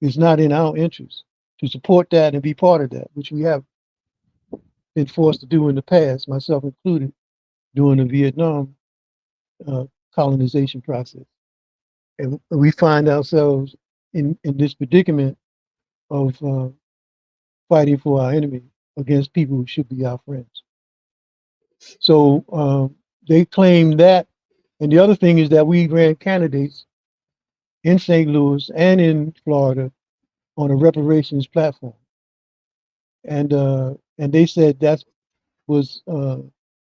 is not in our interest. To support that and be part of that, which we have been forced to do in the past, myself included, during the Vietnam colonization process. And we find ourselves in this predicament of fighting for our enemy against people who should be our friends. So they claim that. And the other thing is that we ran candidates in St. Louis and in Florida on a reparations platform. And they said that was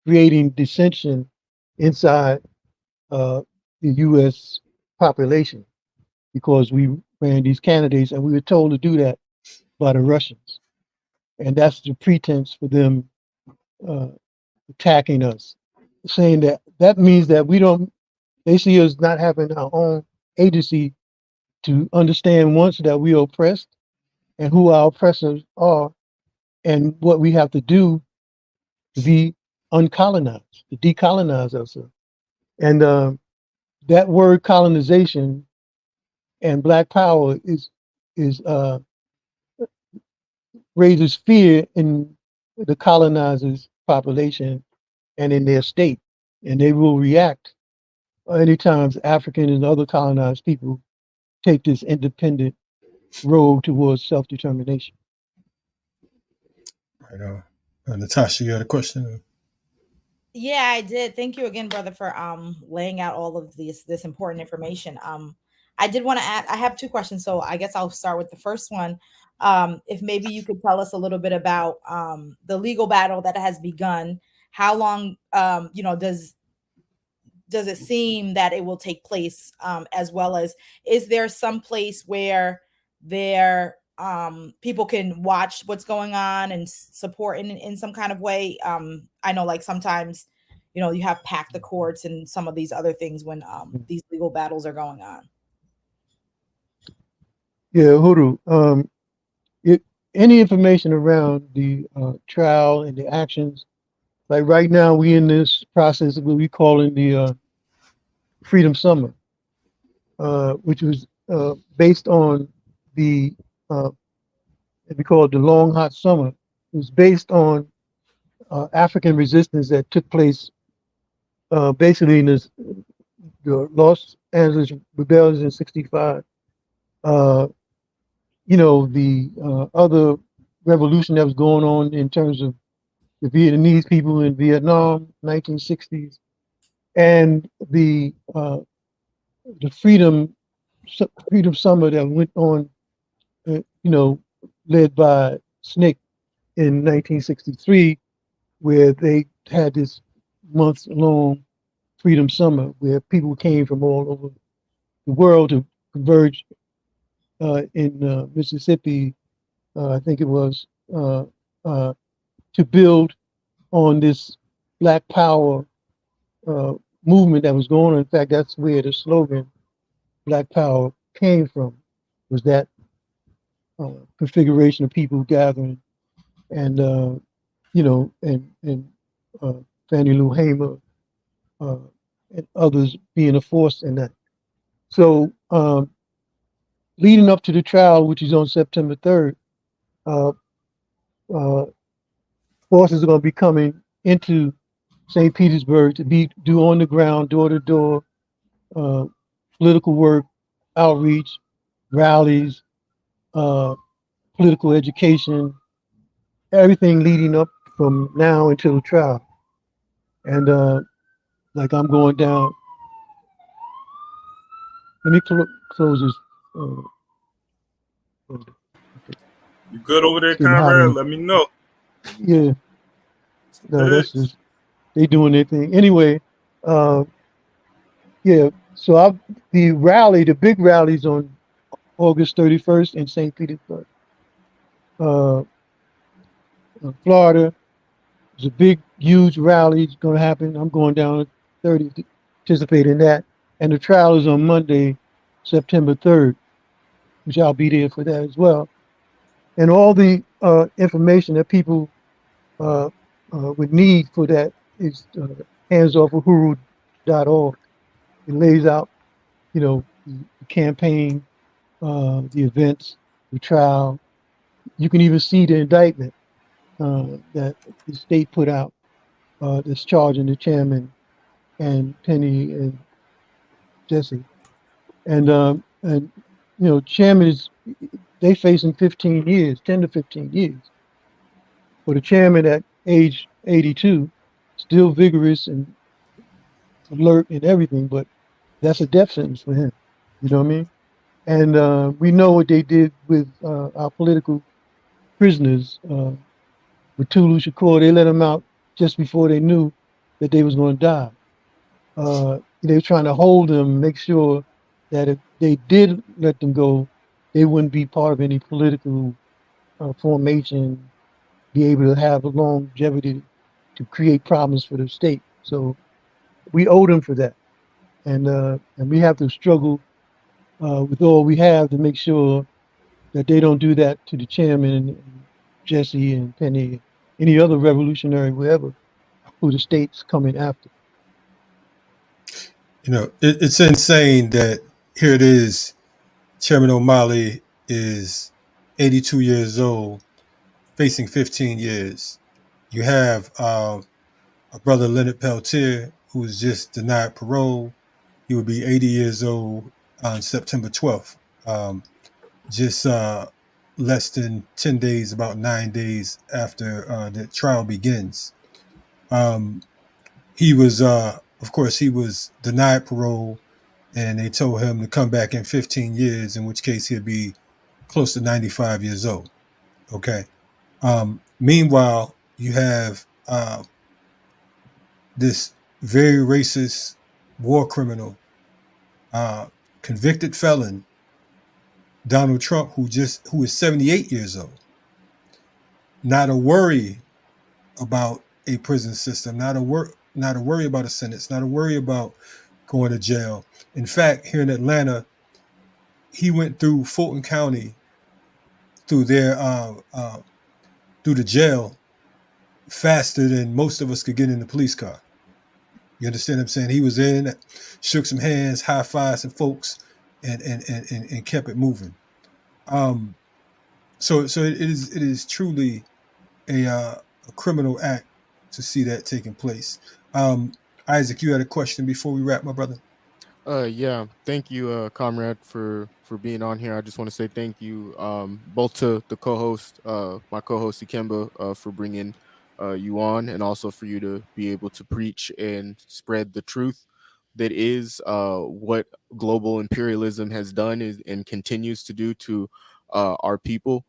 creating dissension inside the U.S. population because we ran these candidates and we were told to do that by the Russians. And that's the pretense for them attacking us, saying that that means that they see us not having our own agency to understand once that we are oppressed and who our oppressors are and what we have to do to be uncolonized, to decolonize ourselves. And that word colonization and Black power is raises fear in the colonizers' population and in their state, and they will react anytime African and other colonized people take this independent road towards self-determination. Right on. Natacha, you had a question? Yeah, I did. Thank you again, brother, for laying out all of this important information. I did want to add, I have two questions, so I guess I'll start with the first one. If maybe you could tell us a little bit about the legal battle that has begun. How long does it seem that it will take place, as well as is there some place where there people can watch what's going on and support in some kind of way? I know, like, sometimes you have packed the courts and some of these other things when these legal battles are going on. Yeah, Huru. Any information around the trial and the actions, like right now we in this process of what we calling the Freedom Summer, which was based on the we call it the Long Hot Summer. It was based on African resistance that took place basically in the Los Angeles rebellions in '65. The other revolution that was going on in terms of the Vietnamese people in Vietnam, 1960s, and the Freedom Summer that went on, led by SNCC in 1963, where they had this month-long Freedom Summer where people came from all over the world to converge in Mississippi, I think it was, to build on this Black Power movement that was going on. In fact, that's where the slogan Black Power came from, was that configuration of people gathering, and Fannie Lou Hamer and others being a force in that. So leading up to the trial, which is on September 3rd, forces are going to be coming into St. Petersburg to do on the ground, door-to-door political work, outreach, rallies, political education, everything leading up from now until the trial. And like I'm going down. Let me close this. You good over there, It's getting hot Conrad? in. Let me know. Yeah, no, that's just they doing their thing anyway. Yeah, so the big rallies on August 31st in St. Petersburg, Florida. There's a big, huge rally. It's going to happen. I'm going down at 30 to participate in that. And the trial is on Monday, September 3rd, which I'll be there for that as well. And all the information that people would need for that is handsoffuhuru.org. It lays out, the campaign, the events, the trial. You can even see the indictment that the state put out that's charging the chairman and Penny and Jesse. And chairman they facing 15 years, 10 to 15 years. For the chairman at age 82, still vigorous and alert and everything, but that's a death sentence for him. You know what I mean? And we know what they did with our political prisoners. With Tulu Shakur, they let them out just before they knew that they was going to die. They were trying to hold them, make sure that if they did let them go, they wouldn't be part of any political formation, be able to have a longevity to create problems for the state. So we owe them for that, and we have to struggle with all we have to make sure that they don't do that to the chairman and Jesse and Penny, any other revolutionary, whoever, who the state's coming after. It's insane that here it is, Chairman O'Malley is 82 years old, facing 15 years. You have a brother, Leonard Peltier, who was just denied parole. He would be 80 years old on September 12th. Just less than 10 days, about 9 days after the trial begins. He was, of course, he was denied parole, and they told him to come back in 15 years, in which case he'd be close to 95 years old. Okay. Meanwhile, you have this very racist war criminal, convicted felon, Donald Trump, who is 78 years old. Not a worry about a prison system, not a worry about a sentence, not a worry about going to jail. In fact, here in Atlanta, he went through Fulton County, through the jail, faster than most of us could get in the police car. You understand what I'm saying? He was in, shook some hands, high-fived some folks, and kept it moving. So it is truly a criminal act to see that taking place. Isaac, you had a question before we wrap, my brother? Yeah, thank you, comrade, for being on here. I just want to say thank you both to the co-host, my co-host Ikemba, for bringing you on, and also for you to be able to preach and spread the truth that is what global imperialism has done and continues to do to our people.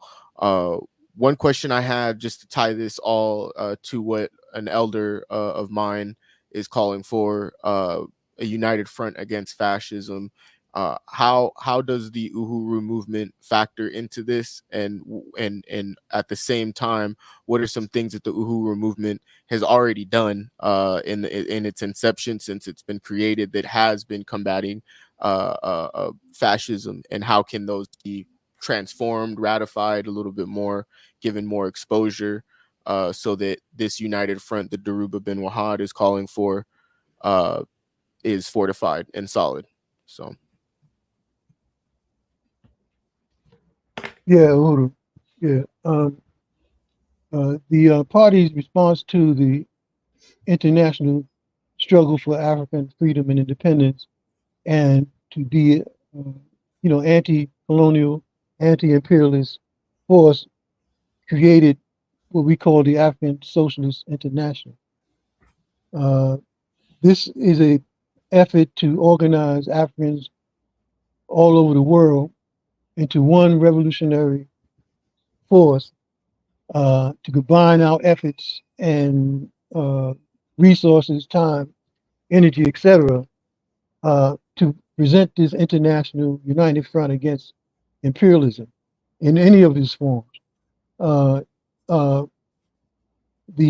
One question I had, just to tie this all to what an elder of mine is calling for, a united front against fascism. How does the Uhuru movement factor into this? And at the same time, what are some things that the Uhuru movement has already done in its inception, since it's been created, that has been combating fascism? And how can those be transformed, ratified a little bit more, given more exposure, so that this united front that Dhoruba bin Wahad is calling for is fortified and solid? So yeah, Uhuru. Yeah. The party's response to the international struggle for African freedom and independence, and to be anti-colonial, anti-imperialist force, created what we call the African Socialist International. This is a effort to organize Africans all over the world into one revolutionary force, to combine our efforts and resources, time, energy, etc., to present this international united front against imperialism in any of its forms. The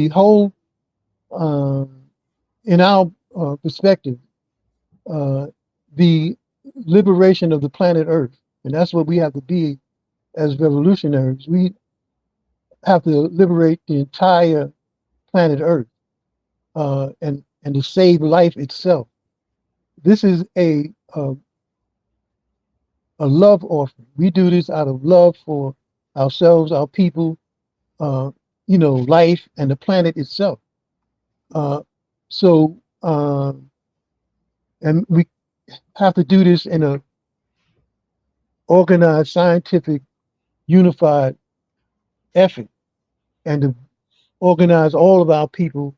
whole, in our perspective, the liberation of the planet Earth, and that's what we have to be as revolutionaries. We have to liberate the entire planet Earth, and to save life itself. This is a love offering. We do this out of love for ourselves, our people, life, and the planet itself. And we have to do this in a organized, scientific, unified effort, and to organize all of our people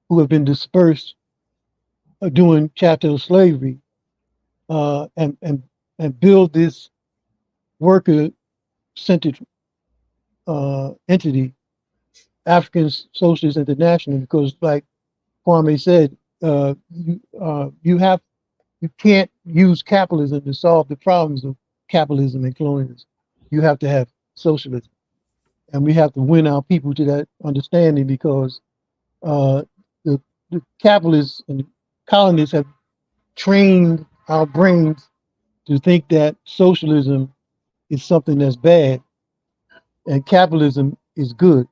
who have been dispersed during chattel slavery, and build this worker-centered entity, African Socialist International. Because, like Kwame said, you can't use capitalism to solve the problems of capitalism and colonialism. You have to have socialism, and we have to win our people to that understanding, because the capitalists and the colonists have trained our brains to think that socialism is something that's bad and capitalism is good.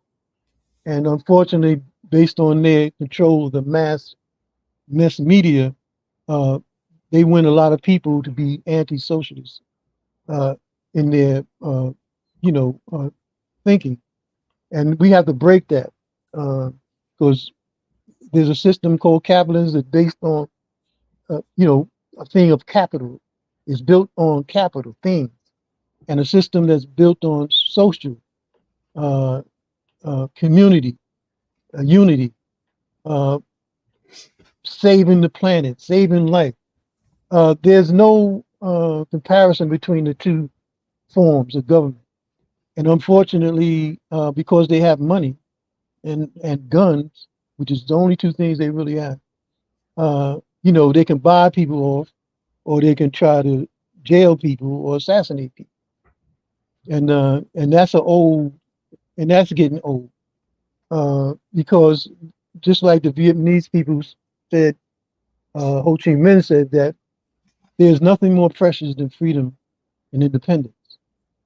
And unfortunately, based on their control of the mass media, they win a lot of people to be anti-socialists in their, thinking. And we have to break that, because there's a system called capitalism that's based on, a thing of capital. It's built on capital things, and a system that's built on social, community, unity, saving the planet, saving life. There's no comparison between the two forms of government. And unfortunately, because they have money and guns, which is the only two things they really have, they can buy people off, or they can try to jail people or assassinate people. And that's getting old, because just like the Vietnamese people said, Ho Chi Minh said that there's nothing more precious than freedom and independence.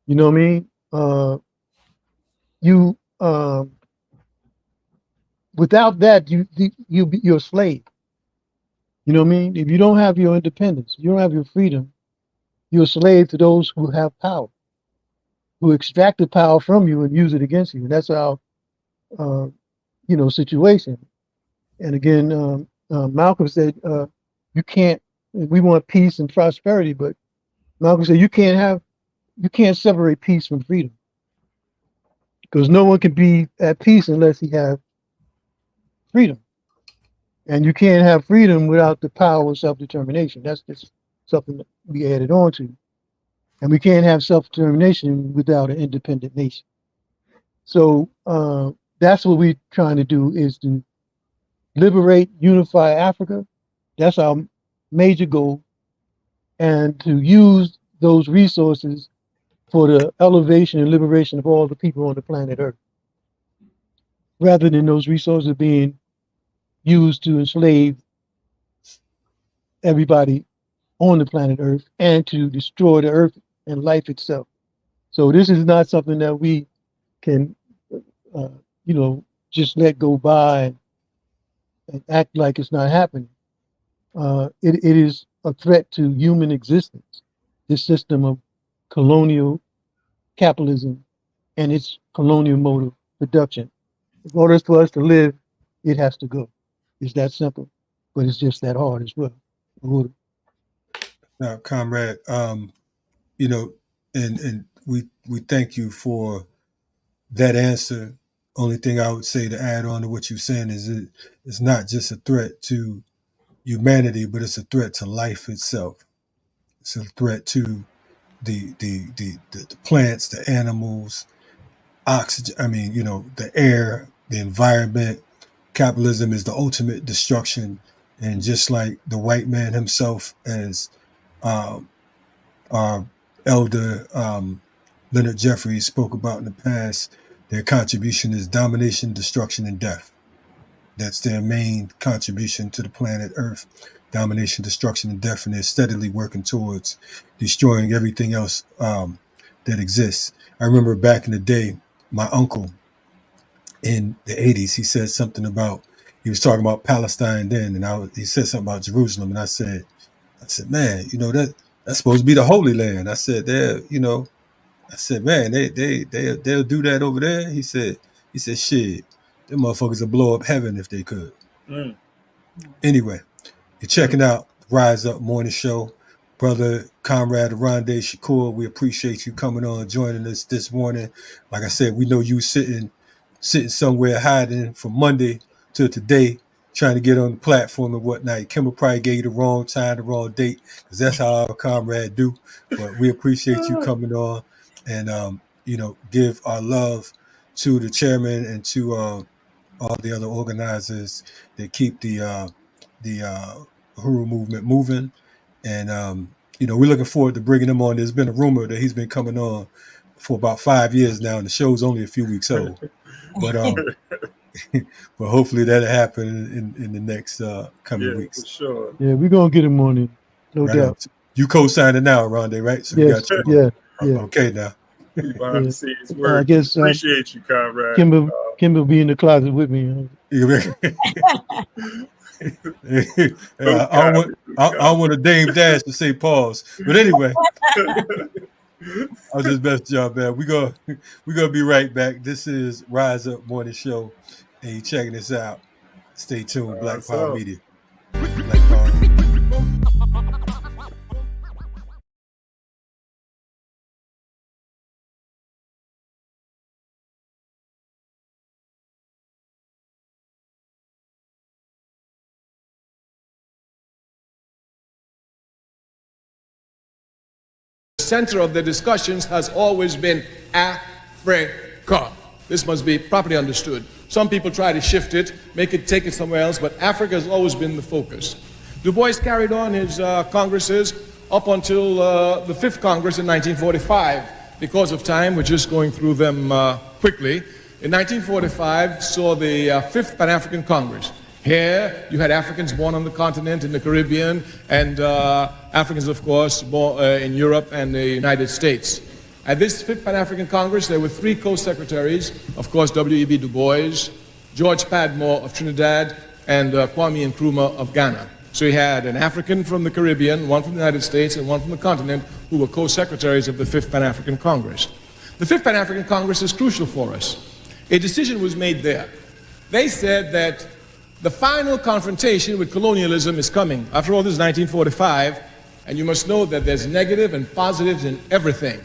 You know what I mean? Without that, you're a slave. You know what I mean? If you don't have your independence, you don't have your freedom, you're a slave to those who have power, who extract the power from you and use it against you. And that's our, situation. And again, Malcolm said, you can't. We want peace and prosperity, but Malcolm said you can't separate peace from freedom, because no one can be at peace unless he has freedom. And you can't have freedom without the power of self-determination. That's just something that we added on to. And we can't have self-determination without an independent nation. So that's what we're trying to do, is to liberate, unify Africa. That's our major goal. And to use those resources for the elevation and liberation of all the people on the planet Earth, rather than those resources being used to enslave everybody on the planet Earth and to destroy the Earth and life itself. So this is not something that we can, just let go by and act like it's not happening. It is a threat to human existence, this system of colonial capitalism and its colonial mode of production. In order for us to live, it has to go. It's that simple, but it's just that hard as well. Now, comrade, and we thank you for that answer. Only thing I would say to add on to what you're saying is it's not just a threat to humanity, but it's a threat to life itself. It's a threat to the plants, the animals, oxygen. The air, the environment. Capitalism is the ultimate destruction, and just like the white man himself, as our elder Leonard Jeffries spoke about in the past, their contribution is domination, destruction, and death. That's their main contribution to the planet Earth: domination, destruction, and death. And they're steadily working towards destroying everything else that exists. I remember back in the day, my uncle in the 80s, he said something about, he was talking about Palestine then, and he said something about Jerusalem, and I said, man, that's supposed to be the Holy Land. I said, man, they'll do that over there. He said, shit, them motherfuckers would blow up heaven if they could. Anyway, you're checking out Rise Up Morning Show, brother, comrade Oronde Shakur. We appreciate you coming on, joining us this morning. Like I said, we know you sitting somewhere hiding from Monday till today, trying to get on the platform and whatnot. Ikemba probably gave you the wrong time, the wrong date, because that's how our comrade do. But we appreciate you coming on and, give our love to the chairman and to all the other organizers that keep the Uhuru movement moving. And, we're looking forward to bringing him on. There's been a rumor that he's been coming on for about 5 years now, and the show's only a few weeks old. But but hopefully that'll happen in the next coming weeks. For sure. Yeah, we're going to get him on it, no doubt. You co-signing now, Oronde, right? So yes, yeah. Okay, now. Behind the scenes work. I guess Appreciate you, comrade. Kimber will be in the closet with me. I don't want to Dame Dash to say pause, but anyway, I'll just mess y'all, man. We're gonna be right back. This is Rise Up Morning Show, and you checking this out. Stay tuned. Black Power Media. Black Power Media. Center of the discussions has always been Africa. This must be properly understood. Some people try to shift it, take it somewhere else, but Africa has always been the focus. Du Bois carried on his congresses up until the 5th Congress in 1945. Because of time, we're just going through them quickly. In 1945, saw the 5th Pan-African Congress. Here, you had Africans born on the continent, in the Caribbean, and Africans, of course, born in Europe and the United States. At this 5th Pan-African Congress, there were 3 co-secretaries, of course, W.E.B. Du Bois, George Padmore of Trinidad, and Kwame Nkrumah of Ghana. So you had an African from the Caribbean, one from the United States, and one from the continent, who were co-secretaries of the 5th Pan-African Congress. The 5th Pan-African Congress is crucial for us. A decision was made there. They said that the final confrontation with colonialism is coming. After all, this is 1945, and you must know that there's negative and positives in everything.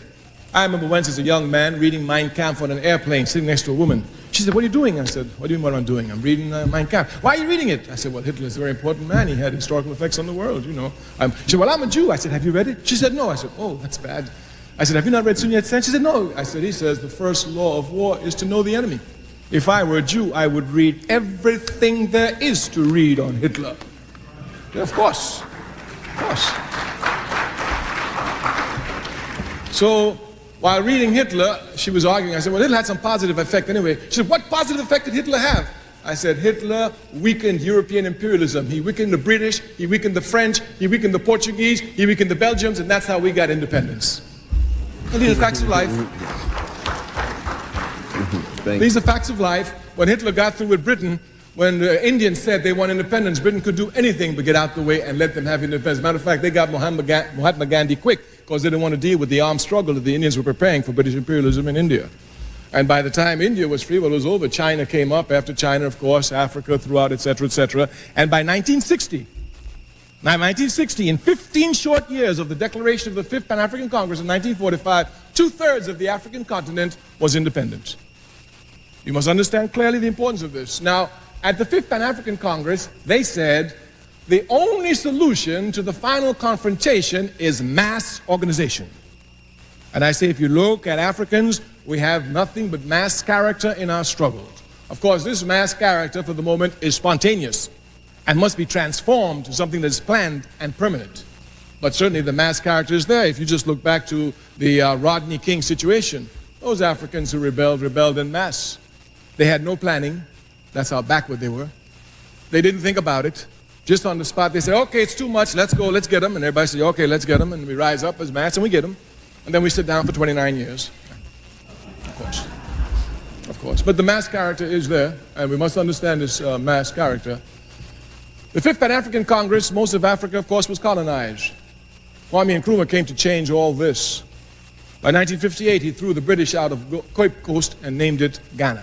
I remember once as a young man reading Mein Kampf on an airplane, sitting next to a woman. She said, "What are you doing?" I said, "What do you mean what I'm doing? I'm reading Mein Kampf." "Why are you reading it?" I said, "Well, Hitler is a very important man. He had historical effects on the world, you know." She said, "Well, I'm a Jew." I said, "Have you read it?" She said, "No." I said, "Oh, that's bad." I said, "Have you not read Sun Yat-sen?" She said, "No." I said, "He says the first law of war is to know the enemy. If I were a Jew, I would read everything there is to read on Hitler." Of course. Of course. So, while reading Hitler, she was arguing. I said, "Well, Hitler had some positive effect anyway." She said, "What positive effect did Hitler have?" I said, "Hitler weakened European imperialism. He weakened the British, he weakened the French, he weakened the Portuguese, he weakened the Belgians, and that's how we got independence." And these are facts of life. These are facts of life. When Hitler got through with Britain, when the Indians said they want independence, Britain could do anything but get out the way and let them have independence. Matter of fact, they got Mahatma Gandhi quick because they didn't want to deal with the armed struggle that the Indians were preparing for British imperialism in India. And by the time India was free, well, it was over. China came up. After China, of course, Africa throughout, etc., etc. And by 1960, in 15 short years of the declaration of the 5th Pan-African Congress in 1945, 2/3 of the African continent was independent. You must understand clearly the importance of this. Now, at the 5th Pan-African Congress, they said the only solution to the final confrontation is mass organization. And I say, if you look at Africans, we have nothing but mass character in our struggles. Of course, this mass character for the moment is spontaneous and must be transformed to something that is planned and permanent. But certainly the mass character is there. If you just look back to the Rodney King situation, those Africans who rebelled en masse. They had no planning. That's how backward they were. They didn't think about it. Just on the spot, they said, "Okay, it's too much. Let's go. Let's get them." And everybody said, "Okay, let's get them." And we rise up as mass and we get them. And then we sit down for 29 years. Of course. Of course. But the mass character is there, and we must understand this mass character. The 5th Pan-African Congress, most of Africa, of course, was colonized. Kwame Nkrumah came to change all this. By 1958, he threw the British out of Cape Coast and named it Ghana.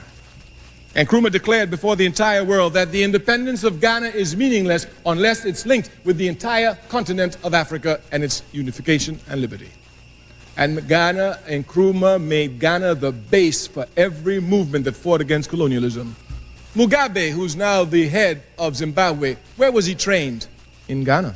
And Nkrumah declared before the entire world that the independence of Ghana is meaningless unless it's linked with the entire continent of Africa and its unification and liberty. And Ghana and Nkrumah made Ghana the base for every movement that fought against colonialism. Mugabe, who's now the head of Zimbabwe, where was he trained? In Ghana.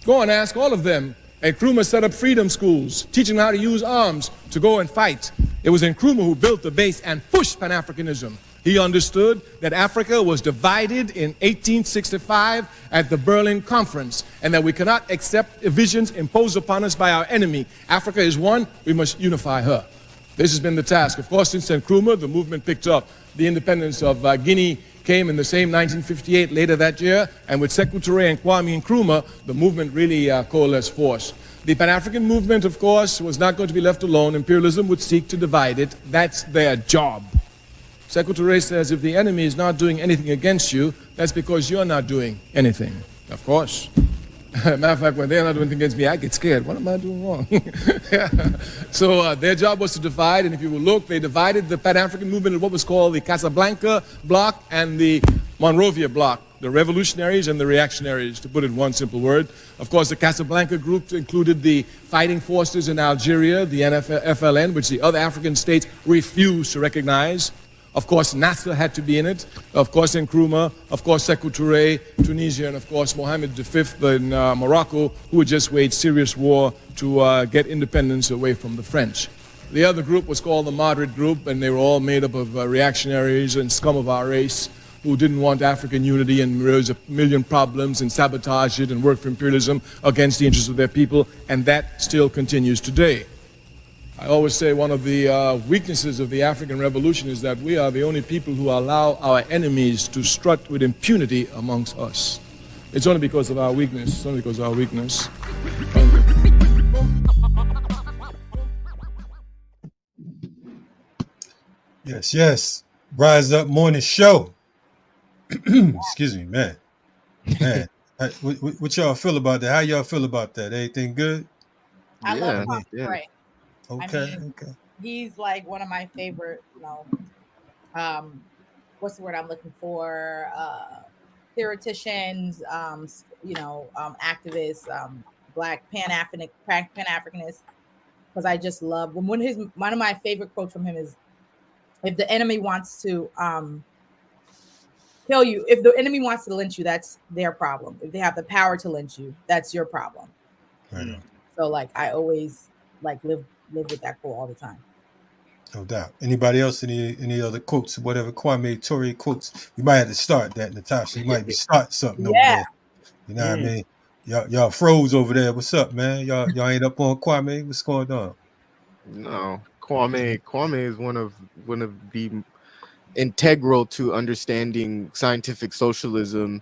Go and ask all of them. Nkrumah set up freedom schools, teaching them how to use arms to go and fight. It was Nkrumah who built the base and pushed Pan-Africanism. He understood that Africa was divided in 1865 at the Berlin Conference, and that we cannot accept visions imposed upon us by our enemy. Africa is one, we must unify her. This has been the task. Of course, since Nkrumah, the movement picked up. The independence of Guinea came in the same 1958, later that year, and with Sekou Touré and Kwame Nkrumah, the movement really coalesced force. The Pan-African movement, of course, was not going to be left alone. Imperialism would seek to divide it. That's their job. Sekou Touré says, if the enemy is not doing anything against you, that's because you're not doing anything. Of course. Matter of fact, when they're not doing anything against me, I get scared. What am I doing wrong? So their job was to divide, and if you will look, they divided the Pan-African movement in what was called the Casablanca bloc and the Monrovia bloc, the revolutionaries and the reactionaries, to put it in one simple word. Of course, the Casablanca group included the fighting forces in Algeria, the FLN, which the other African states refused to recognize. Of course, Nasser had to be in it. Of course, Nkrumah. Of course, Sekou Touré, Tunisia, and of course, Mohammed V in Morocco, who had just waged serious war to get independence away from the French. The other group was called the Moderate Group, and they were all made up of reactionaries and scum of our race who didn't want African unity, and there was a million problems and sabotage it and work for imperialism against the interests of their people, and that still continues today. I always say one of the weaknesses of the African Revolution is that we are the only people who allow our enemies to strut with impunity amongst us. It's only because of our weakness. It's only because of our weakness. Yes, yes. Rise Up Morning Show. Excuse me, man. Man, what y'all feel about that? How y'all feel about that? Anything good? I love Pop Ray. Okay, I mean, okay. He's like one of my favorite, what's the word I'm looking for? Theoreticians, activists, Black Pan-Africanists, because I just love one of my favorite quotes from him is, if the enemy wants to kill you, if the enemy wants to lynch you, that's their problem. If they have the power to lynch you, that's your problem. Right. So I always live with that quote all the time. No doubt. Anybody else? Any other quotes? Whatever Kwame Ture quotes. You might have to start that, Natacha. You might be starting something over there. You know what I mean? Y'all froze over there. What's up, man? Y'all ain't up on Kwame? What's going on? No, Kwame is one of the integral to understanding scientific socialism,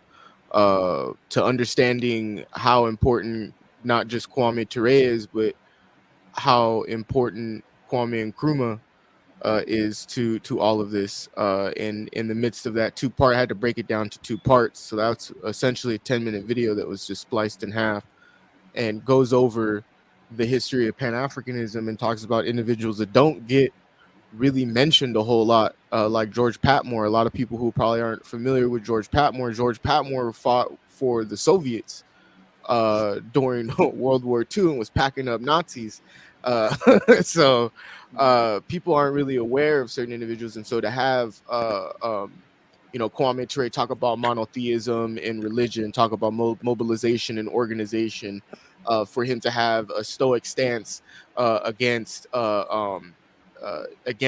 to understanding how important not just Kwame Ture is, but how important Kwame Nkrumah is to all of this. In the midst of that two-part, I had to break it down to two parts. So that's essentially a 10-minute video that was just spliced in half and goes over the history of Pan-Africanism and talks about individuals that don't get really mentioned a whole lot, like George Patmore. A lot of people who probably aren't familiar with George Patmore fought for the Soviets during World War II and was packing up Nazis. So people aren't really aware of certain individuals, and so to have Kwame Ture talk about monotheism in religion, talk about mobilization and organization, for him to have a stoic stance against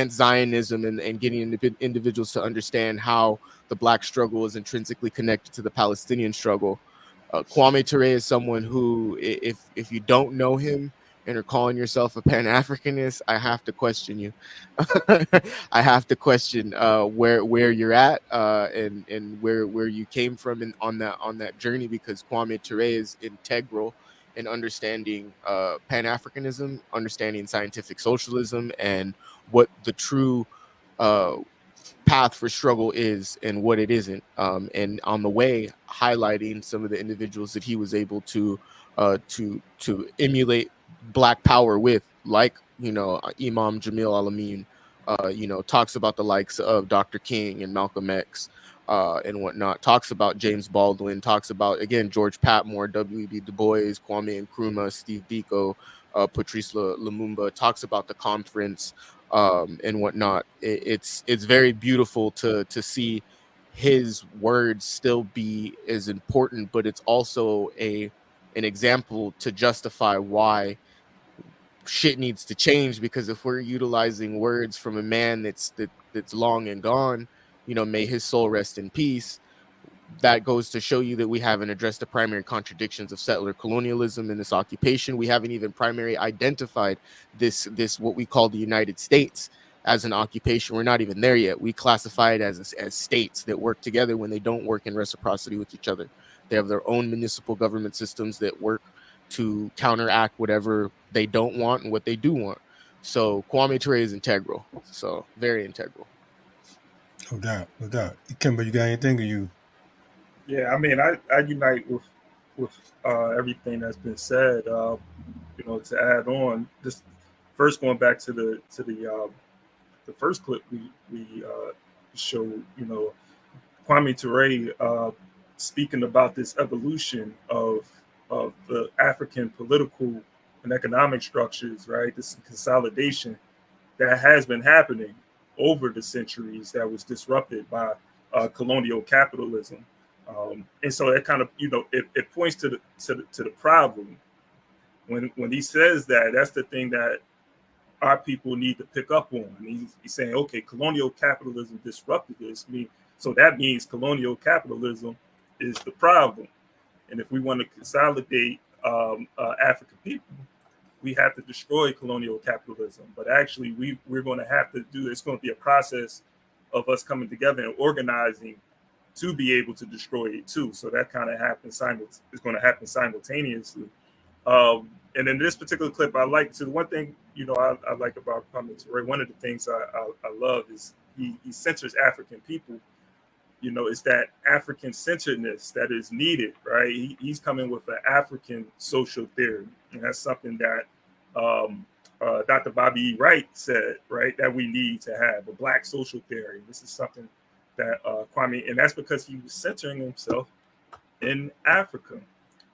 Zionism and getting individuals to understand how the Black struggle is intrinsically connected to the Palestinian struggle. Kwame Ture is someone who, if you don't know him and are calling yourself a Pan-Africanist, I have to question you. I have to question where you're at and where you came from on that journey, because Kwame Ture is integral in understanding Pan-Africanism, understanding scientific socialism, and what the true path for struggle is and what it isn't, and on the way highlighting some of the individuals that he was able to emulate Black power with, like Imam Jamil Al-Amin, talks about the likes of Dr. King and Malcolm X and whatnot, talks about James Baldwin, talks about, again, George Patmore, W.E.B. Du Bois, Kwame Nkrumah, Steve Biko, Patrice Lumumba, talks about the conference and whatnot. It's very beautiful to see his words still be as important, but it's also an example to justify why shit needs to change, because if we're utilizing words from a man that's long and gone, may his soul rest in peace, that goes to show you that we haven't addressed the primary contradictions of settler colonialism in this occupation. We haven't even primary identified this what we call the United States as an occupation. We're not even there yet. We classify it as states that work together when they don't work in reciprocity with each other. They have their own municipal government systems that work to counteract whatever they don't want and what they do want. So Kwame Ture is integral. So very integral. No doubt, no doubt. Ikemba, you got anything, or you? Yeah, I mean, I unite with everything that's been said. To add on, just first going back to the first clip we showed, Kwame Ture speaking about this evolution of the African political and economic structures, right? This consolidation that has been happening over the centuries that was disrupted by colonial capitalism. And so that kind of, it points to the problem. When he says that, that's the thing that our people need to pick up on. He's saying, okay, colonial capitalism disrupted this. So that means colonial capitalism is the problem. And if we want to consolidate African people, we have to destroy colonial capitalism. But actually, we're going to have to it's going to be a process of us coming together and organizing to be able to destroy it too. So that kind of happens. It's going to happen simultaneously. And in this particular clip, I like to, one thing, I like about Kwame Ture, one of the things I love is he centers African people. It's that African centeredness that is needed, right? He's coming with an African social theory. And that's something that Dr. Bobby E. Wright said, right, that we need to have a Black social theory. This is something that Kwame, and that's because he was centering himself in Africa,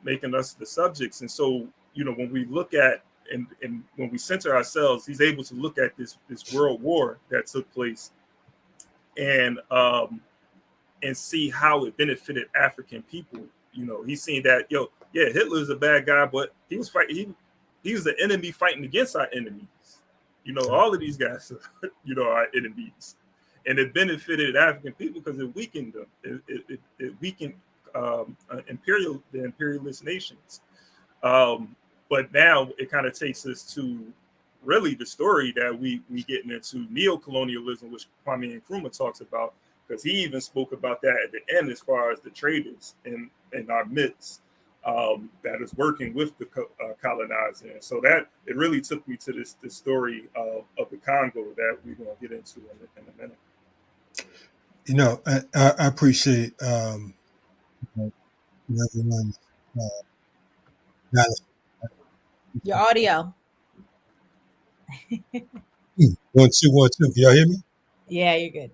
making us the subjects. And so, when we look at and when we center ourselves, he's able to look at this world war that took place and see how it benefited African people. He's seen that, Hitler's a bad guy, but he was fighting. He was the enemy fighting against our enemies. All of these guys, are our enemies, and it benefited African people because it weakened them. It weakened the imperialist nations. But now it kind of takes us to really the story that we getting into neo-colonialism, which Kwame Nkrumah talks about, because he even spoke about that at the end as far as the traders in our midst that is working with the colonizer. And so that it really took me to this story of the Congo that we're going to get into in a minute. I appreciate everyone's analysis. Your audio. 1 2 1 2. Can y'all hear me? Yeah, you're good.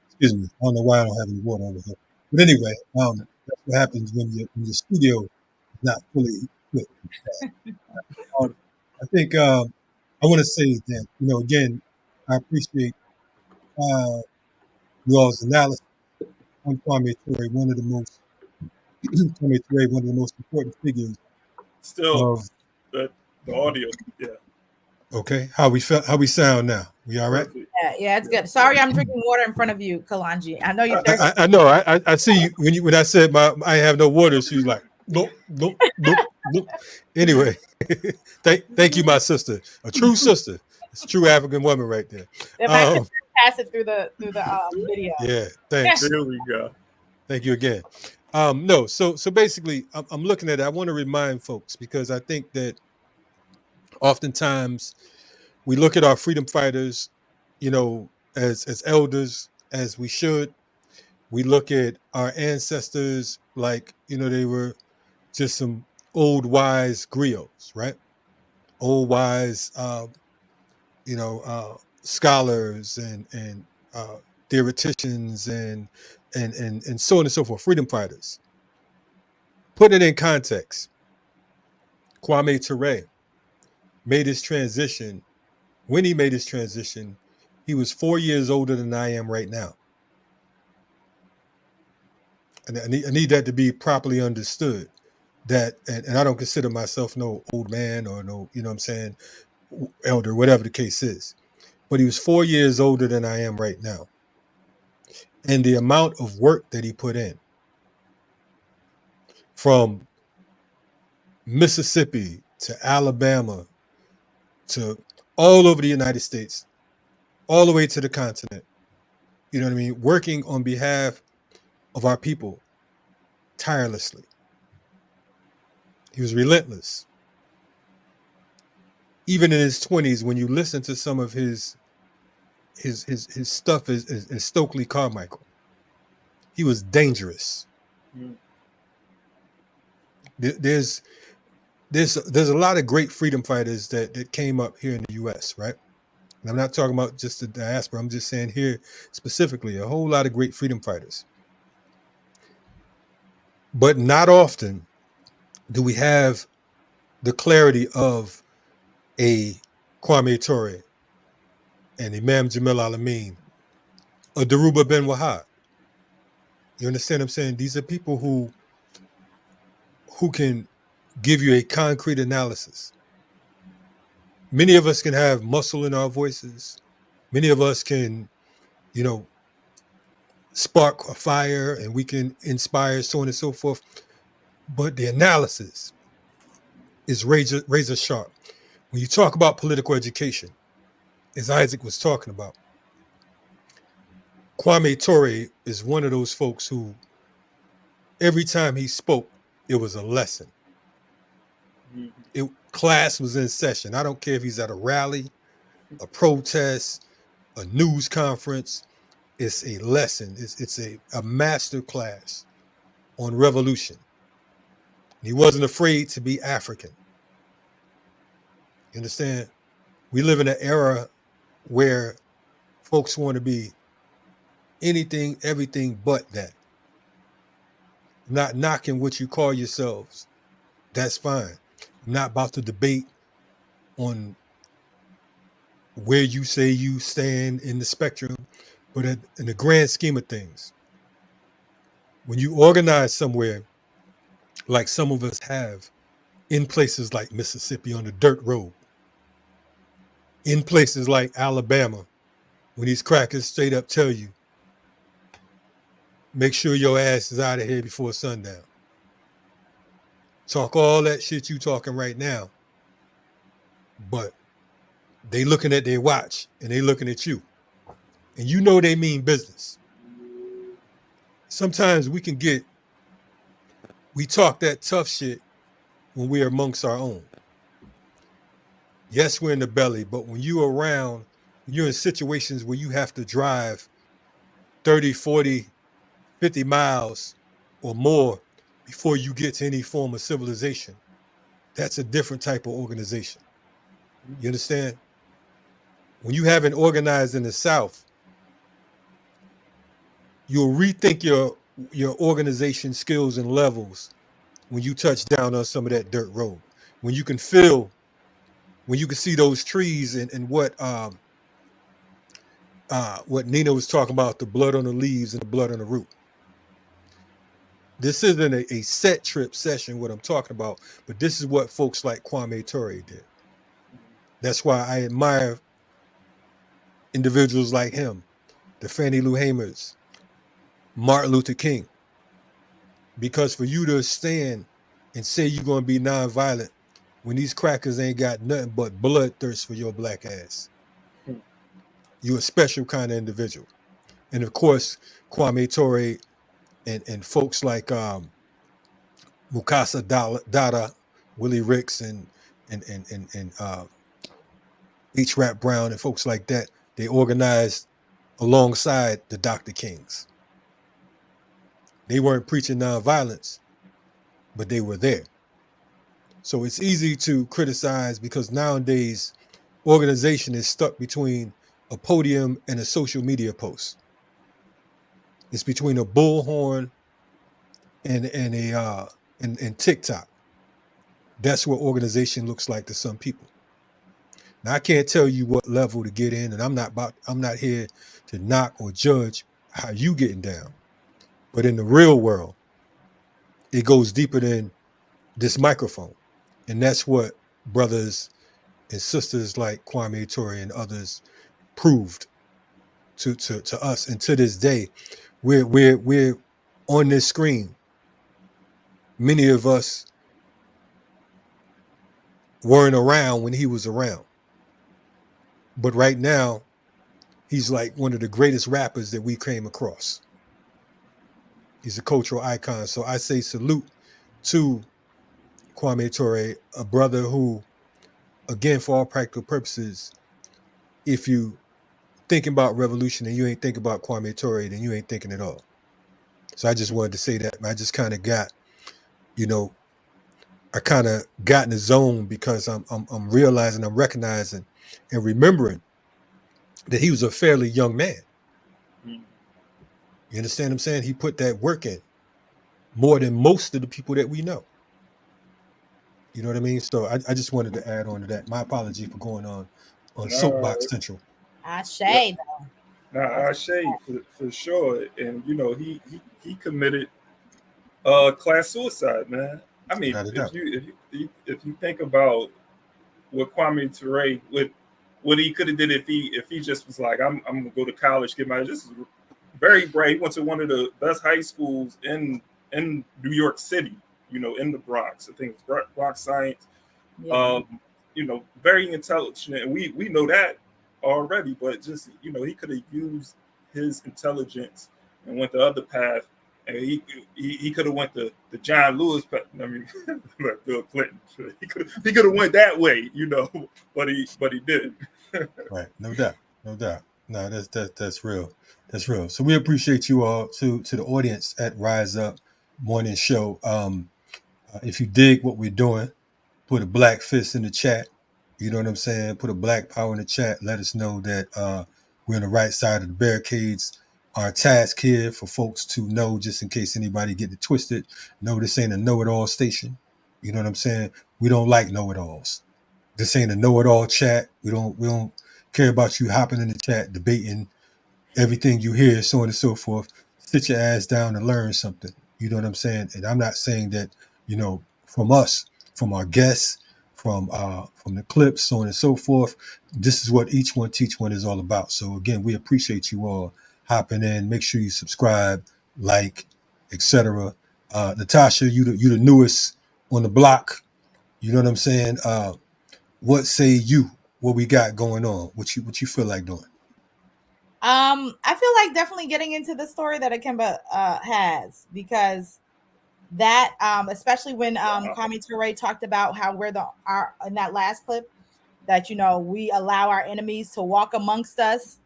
Excuse me. I don't know why I don't have any water over here. But anyway, that's what happens when your studio is not fully equipped. I think I want to say that, again, I appreciate you all's analysis on Kwame Ture, one of the most important figures. Still, the audio, yeah. Okay, how we sound now? We all right? Yeah, it's good. Sorry, I'm drinking water in front of you, Kalonji. I know you're thirsty. I know. I see you when I said I have no water. She was like, nope. Anyway, thank you, my sister, a true sister. It's a true African woman right there. Pass it through the video. Yeah, thanks. There we go. Thank you again. No, so basically, I'm looking at it. I want to remind folks, because I think that oftentimes we look at our freedom fighters, as elders, as we should. We look at our ancestors like, they were just some old wise griots, right? Old wise scholars and theoreticians and so on and so forth, freedom fighters. Put it in context. Kwame Ture made his transition. When he made his transition, he was 4 years older than I am right now. And I need that to be properly understood. That, and I don't consider myself no old man or no, elder, whatever the case is. But he was 4 years older than I am right now. And the amount of work that he put in, from Mississippi to Alabama to all over the United States, all the way to the continent, you know what I mean? Working on behalf of our people tirelessly. He was relentless. Even in his 20s, when you listen to some of his stuff is Stokely Carmichael, he was dangerous. Mm. There's a lot of great freedom fighters that came up here in the U.S., right? And I'm not talking about just the diaspora. I'm just saying here specifically, a whole lot of great freedom fighters. But not often do we have the clarity of a Kwame Ture and Imam Jamil Al-Amin, or Dhoruba Ben Wahab. You understand what I'm saying? These are people who can give you a concrete analysis. Many of us can have muscle in our voices. Many of us can, spark a fire and we can inspire, so on and so forth. But the analysis is razor sharp. When you talk about political education, as Isaac was talking about, Kwame Ture is one of those folks who, every time he spoke, it was a lesson. Class was in session. I don't care if he's at a rally, a protest, a news conference. It's a lesson. It's a master class on revolution. He wasn't afraid to be African. You understand? We live in an era where folks want to be anything, everything but that. Not knocking what you call yourselves. That's fine. I'm not about to debate on where you say you stand in the spectrum, but in the grand scheme of things, when you organize somewhere like some of us have in places like Mississippi on the dirt road, in places like Alabama, when these crackers straight up tell you, make sure your ass is out of here before sundown. Talk all that shit you talking right now, but they looking at their watch and they looking at you, and you know they mean business. Sometimes we talk that tough shit when we're amongst our own. Yes, we're in the belly, but when you're in situations where you have to drive 30, 40, 50 miles or more before you get to any form of civilization, that's a different type of organization. You understand? When you haven't organized in the South, you'll rethink your organization skills and levels when you touch down on some of that dirt road. When you can see those trees and what Nina was talking about, the blood on the leaves and the blood on the root. This isn't a set trip session, what I'm talking about, but this is what folks like Kwame Ture did. That's why I admire individuals like him, the Fannie Lou Hamers, Martin Luther King. Because for you to stand and say you're going to be nonviolent when these crackers ain't got nothing but bloodthirst for your black ass, you're a special kind of individual. And of course, Kwame Ture and folks like Mukasa Dada, Willie Ricks, and H. Rap Brown and folks like that, they organized alongside the Dr. Kings. They weren't preaching nonviolence, but they were there. So it's easy to criticize because nowadays organization is stuck between a podium and a social media post. It's between a bullhorn and TikTok. That's what organization looks like to some people. Now I can't tell you what level to get in, and I'm not here to knock or judge how you getting down. But in the real world, it goes deeper than this microphone. And that's what brothers and sisters like Kwame Ture and others proved to us. And to this day, we're on this screen. Many of us weren't around when he was around. But right now, he's like one of the greatest rappers that we came across. He's a cultural icon. So I say salute to Kwame Ture, a brother who, again, for all practical purposes, if you thinking about revolution and you ain't thinking about Kwame Ture, then you ain't thinking at all. So I just wanted to say that. I just kind of got, I kind of got in the zone because I'm realizing, I'm recognizing and remembering that he was a fairly young man. You understand what I'm saying? He put that work in more than most of the people that we know. You know what I mean? So I just wanted to add on to that. My apology for going on Soapbox Central. I shade. I shade for sure. And he committed class suicide, man. I mean, if you think about what Kwame Ture, what he could have did if he just was like, I'm gonna go to college, get my, this is very bright. He went to one of the best high schools in New York City, in the Bronx. I think it's Bronx Science. Yeah. Very intelligent, and we know that already. But just he could have used his intelligence and went the other path, and he could have went the John Lewis. I mean, like Bill Clinton. He could have went that way, but he didn't. Right, no doubt. No, that's real. That's real. So we appreciate you all to the audience at Rise Up Morning Show. If you dig what we're doing, put a black fist in the chat. You know what I'm saying? Put a black power in the chat. Let us know that we're on the right side of the barricades. Our task here for folks to know, just in case anybody get it twisted, no, this ain't a know-it-all station. You know what I'm saying? We don't like know-it-alls. This ain't a know-it-all chat. We don't care about you hopping in the chat, debating everything you hear, so on and so forth. Sit your ass down and learn something. You know what I'm saying? And I'm not saying that, from us, from our guests, from the clips, so on and so forth. This is what each one teach one is all about. So again, we appreciate you all hopping in. Make sure you subscribe, like, etc. Natacha, you the newest on the block. You know what I'm saying? What say you? What we got going on? What you feel like doing? I feel like definitely getting into the story that Ikemba has, because that especially when Kwame Ture talked about how we're in that last clip that we allow our enemies to walk amongst us,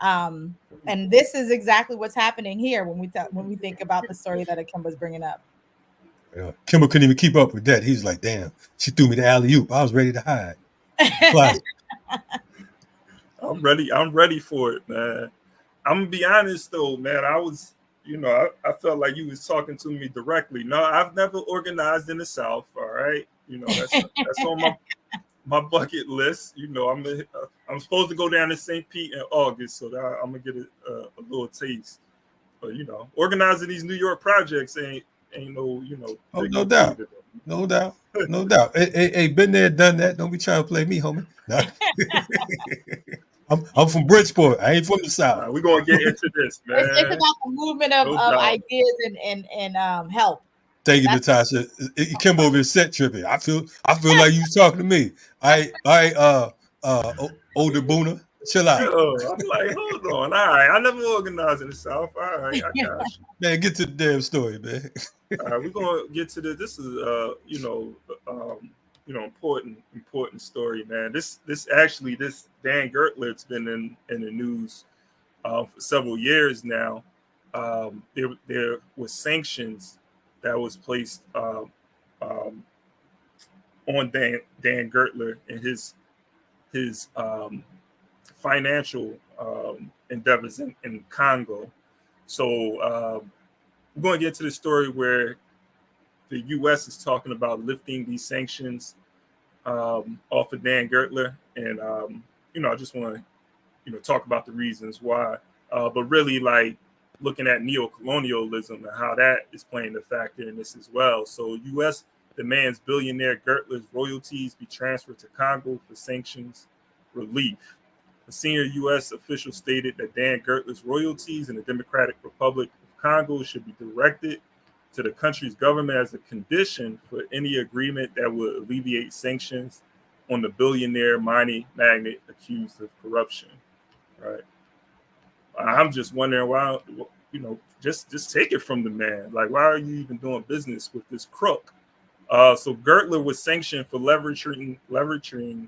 and this is exactly what's happening here when we think about the story that Ikemba's bringing up. Yeah. Kimba couldn't even keep up with that. He's like, damn, she threw me the alley-oop. I was ready to hide. I'm ready for it, man. I'm gonna be honest though, man. I was, I felt like you was talking to me directly. No, I've never organized in the South. All right, that's on my bucket list. I'm supposed to go down to St. Pete in August, so that I'm gonna get a little taste. But organizing these New York projects ain't no Oh, no doubt. No doubt. Hey, been there, done that. Don't be trying to play me, homie. No. I'm from Bridgeport. I ain't from the South. We're gonna get into this, man. It's about the movement of ideas and help. Thank you, Natacha. Ikemba over here set tripping. I feel like you talking to me. Older Bouna, chill out. I'm like, hold on. All right, I never organized in the South. All right, I got you. Man, get to the damn story, man. All right, we're gonna get to this. This is important story, man. This Dan Gertler's been in the news for several years now. There was sanctions that was placed on Dan Gertler and his his financial endeavors in Congo. So we're going to get to the story where the U.S. is talking about lifting these sanctions off of Dan Gertler, and I just want to talk about the reasons why, but really like looking at neocolonialism and how that is playing a factor in this as well. So U.S. demands billionaire Gertler's royalties be transferred to Congo for sanctions relief. A senior U.S. official stated that Dan Gertler's royalties in the Democratic Republic of Congo should be directed to the country's government as a condition for any agreement that would alleviate sanctions on the billionaire mining magnate accused of corruption. Right. I'm just wondering why, just take it from the man. Like, why are you even doing business with this crook? So Gertler was sanctioned for leveraging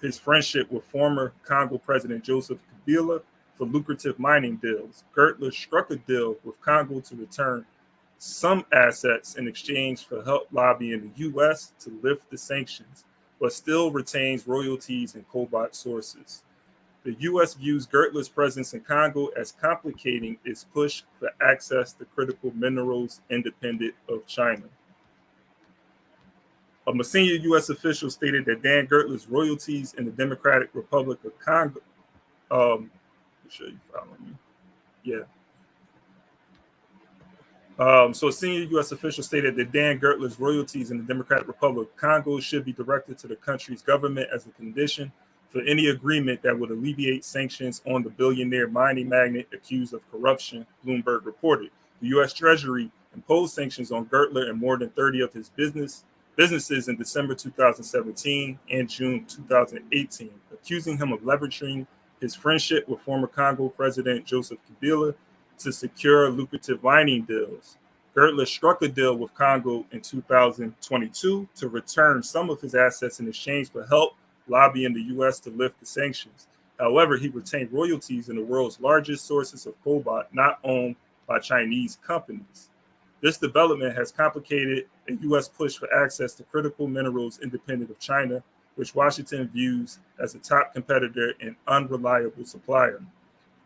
his friendship with former Congo President Joseph Kabila for lucrative mining deals. Gertler struck a deal with Congo to return some assets in exchange for help lobbying the U.S. to lift the sanctions, but still retains royalties and cobalt sources. The U.S. views Gertler's presence in Congo as complicating its push for access to critical minerals independent of China. A senior U.S. official stated that Dan Gertler's royalties in the Democratic Republic of Congo. I'm sure you following me. Yeah. So a senior U.S. official stated that Dan Gertler's royalties in the Democratic Republic of Congo should be directed to the country's government as a condition for any agreement that would alleviate sanctions on the billionaire mining magnate accused of corruption, Bloomberg reported. The U.S. Treasury imposed sanctions on Gertler and more than 30 of his businesses in December 2017 and June 2018, accusing him of leveraging his friendship with former Congo President Joseph Kabila to secure lucrative mining deals. Gertler struck a deal with Congo in 2022 to return some of his assets in exchange for help lobbying the U.S. to lift the sanctions. However, he retained royalties in the world's largest sources of cobalt not owned by Chinese companies. This development has complicated a U.S. push for access to critical minerals independent of China, which Washington views as a top competitor and unreliable supplier.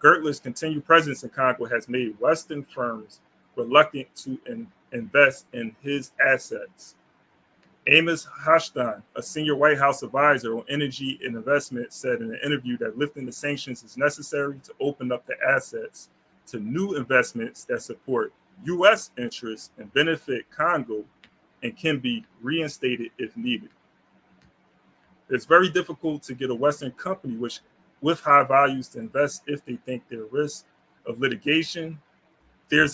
Gertler's continued presence in Congo has made Western firms reluctant to invest in his assets. Amos Hochstein, a senior White House advisor on energy and investment, said in an interview that lifting the sanctions is necessary to open up the assets to new investments that support U.S. interests and benefit Congo and can be reinstated if needed. It's very difficult to get a Western company with high values to invest if they think there's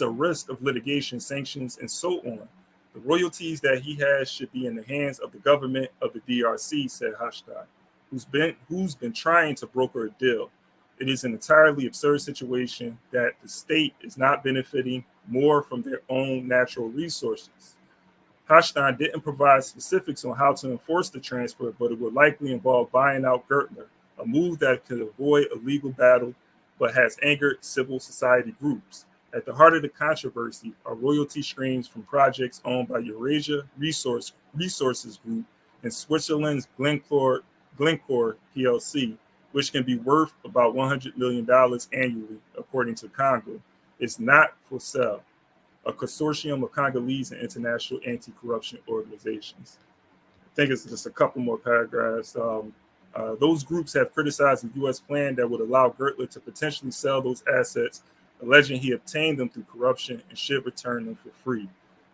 a risk of litigation, sanctions, and so on. The royalties that he has should be in the hands of the government of the DRC, said Hochstein, who's been trying to broker a deal. It is an entirely absurd situation that the state is not benefiting more from their own natural resources. Hochstein didn't provide specifics on how to enforce the transfer, but it would likely involve buying out Gertler, a move that could avoid a legal battle but has angered civil society groups. At the heart of the controversy are royalty streams from projects owned by Eurasia Resources Group and Switzerland's Glencore PLC, which can be worth about $100 million annually, according to Congo. It's not for sale. A consortium of Congolese and international anti-corruption organizations. I think it's just a couple more paragraphs. Those groups have criticized the U.S. plan that would allow Gertler to potentially sell those assets, alleging he obtained them through corruption and should return them for free.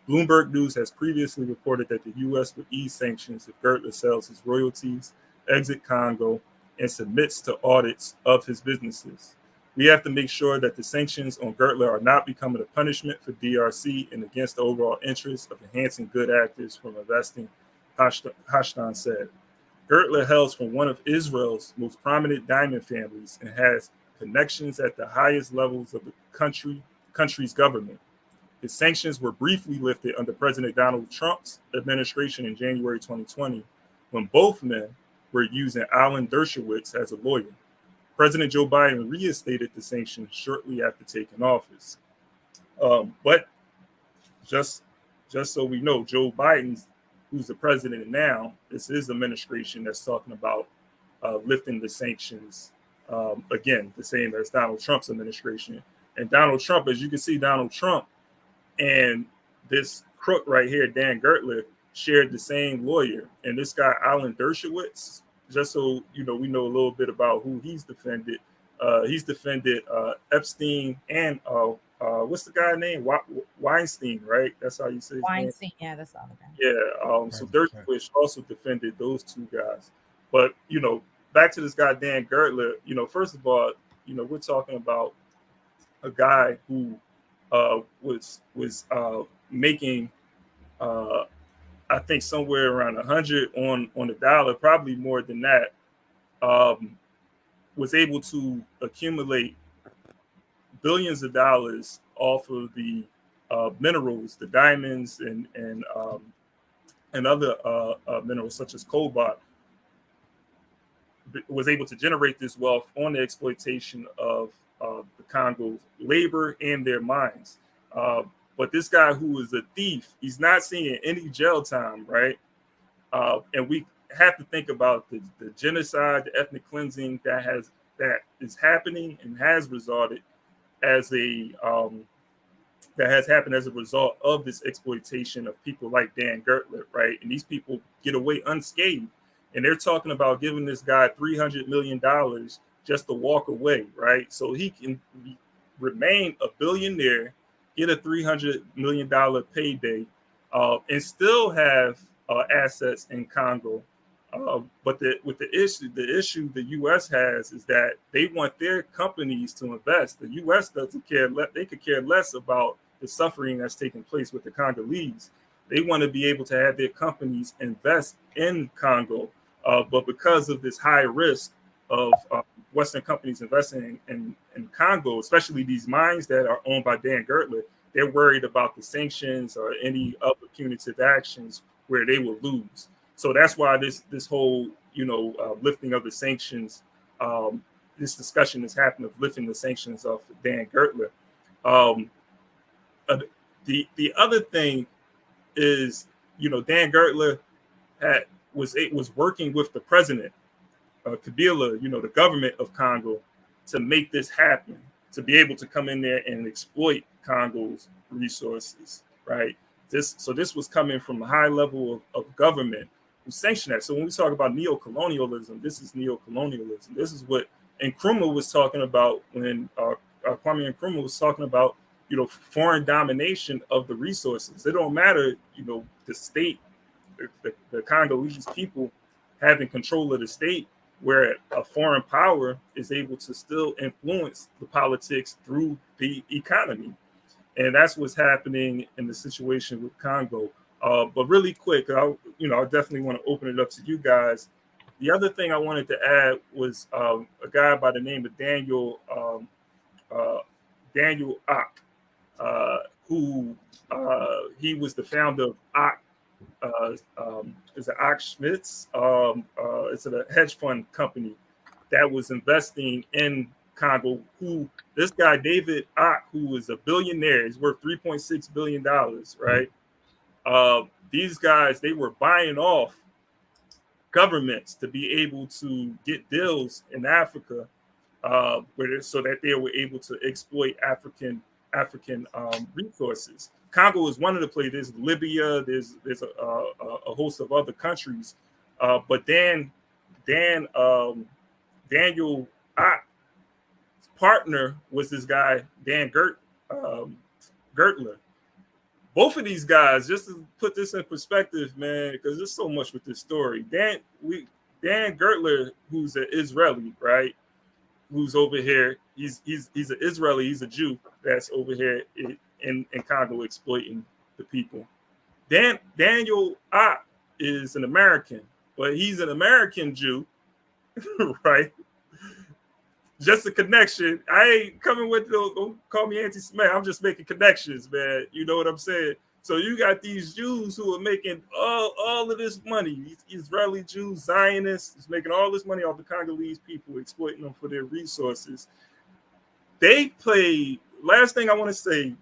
Bloomberg News has previously reported that the U.S. would ease sanctions if Gertler sells his royalties, exit Congo, and submits to audits of his businesses. We have to make sure that the sanctions on Gertler are not becoming a punishment for DRC and against the overall interest of enhancing good actors from investing, Hochstein said. Gertler hails from one of Israel's most prominent diamond families and has connections at the highest levels of the country's government. His sanctions were briefly lifted under President Donald Trump's administration in January 2020, when both men were using Alan Dershowitz as a lawyer. President Joe Biden reinstated the sanctions shortly after taking office. But just so we know, Joe Biden, who's the president now, this is administration that's talking about lifting the sanctions. Again, the same as Donald Trump's administration. And Donald Trump, as you can see, Donald Trump and this crook right here, Dan Gertler, shared the same lawyer. And this guy, Alan Dershowitz, just so you know, we know a little bit about who he's defended. He's defended Epstein and what's the guy's name? Weinstein, right? That's how you say his Weinstein, name. yeah, that's the other guy. Yeah. So Dershowitz also defended those two guys. But, you know, back to this guy, Dan Gertler, you know, first of all, you know, we're talking about a guy who was making, I think, somewhere around 100 on the dollar, probably more than that, was able to accumulate billions of dollars off of the minerals, the diamonds and other minerals such as cobalt. Was able to generate this wealth on the exploitation of the Congo's labor and their mines. But this guy who is a thief, he's not seeing any jail time, right? And we have to think about the genocide, the ethnic cleansing that is happening and has resulted as that has happened as a result of this exploitation of people like Dan Gertler, right? And these people get away unscathed. And they're talking about giving this guy $300 million just to walk away, right? So he can remain a billionaire, get a $300 million payday, and still have assets in Congo. But the issue the U.S. has is that they want their companies to invest. The U.S. doesn't care. They could care less about the suffering that's taking place with the Congolese. They want to be able to have their companies invest in Congo. But because of this high risk of Western companies investing in Congo, especially these mines that are owned by Dan Gertler, they're worried about the sanctions or any other punitive actions where they will lose. So that's why this whole lifting of the sanctions, this discussion is happening of lifting the sanctions of Dan Gertler. The other thing is, Dan Gertler was working with the president, Kabila, the government of Congo, to make this happen, to be able to come in there and exploit Congo's resources, right? This was coming from a high level of government who sanctioned that. So when we talk about neo-colonialism, this is neo-colonialism. This is what Nkrumah was talking about when Kwame Nkrumah was talking about, foreign domination of the resources. It don't matter, the state, the Congolese people having control of the state, where a foreign power is able to still influence the politics through the economy. And that's what's happening in the situation with Congo. But really quick, I definitely want to open it up to you guys. The other thing I wanted to add was a guy by the name of Daniel Ock, who he was the founder of Ock. Is it Ock Schmitz? It's a hedge fund company that was investing in Congo. Who this guy David Ock, who is a billionaire, is worth $3.6 billion, right? These guys, they were buying off governments to be able to get deals in Africa, so that they were able to exploit African resources. Congo is one of the places. There's Libya. There's a host of other countries, but Daniel Ock's partner was this guy Dan Gertler. Both of these guys, just to put this in perspective, man, because there's so much with this story. Dan Gertler, who's an Israeli, right? Who's over here? He's an Israeli. He's a Jew that's over here in Congo exploiting the people. Daniel Ock is an American, but he's an American Jew, right? Just a connection. I ain't coming with don't call me anti-Semitic. I'm just making connections, man. You know what I'm saying? So you got these Jews who are making all of this money. These Israeli Jews, Zionists, is making all this money off the Congolese people, exploiting them for their resources. They play. Last thing I want to say,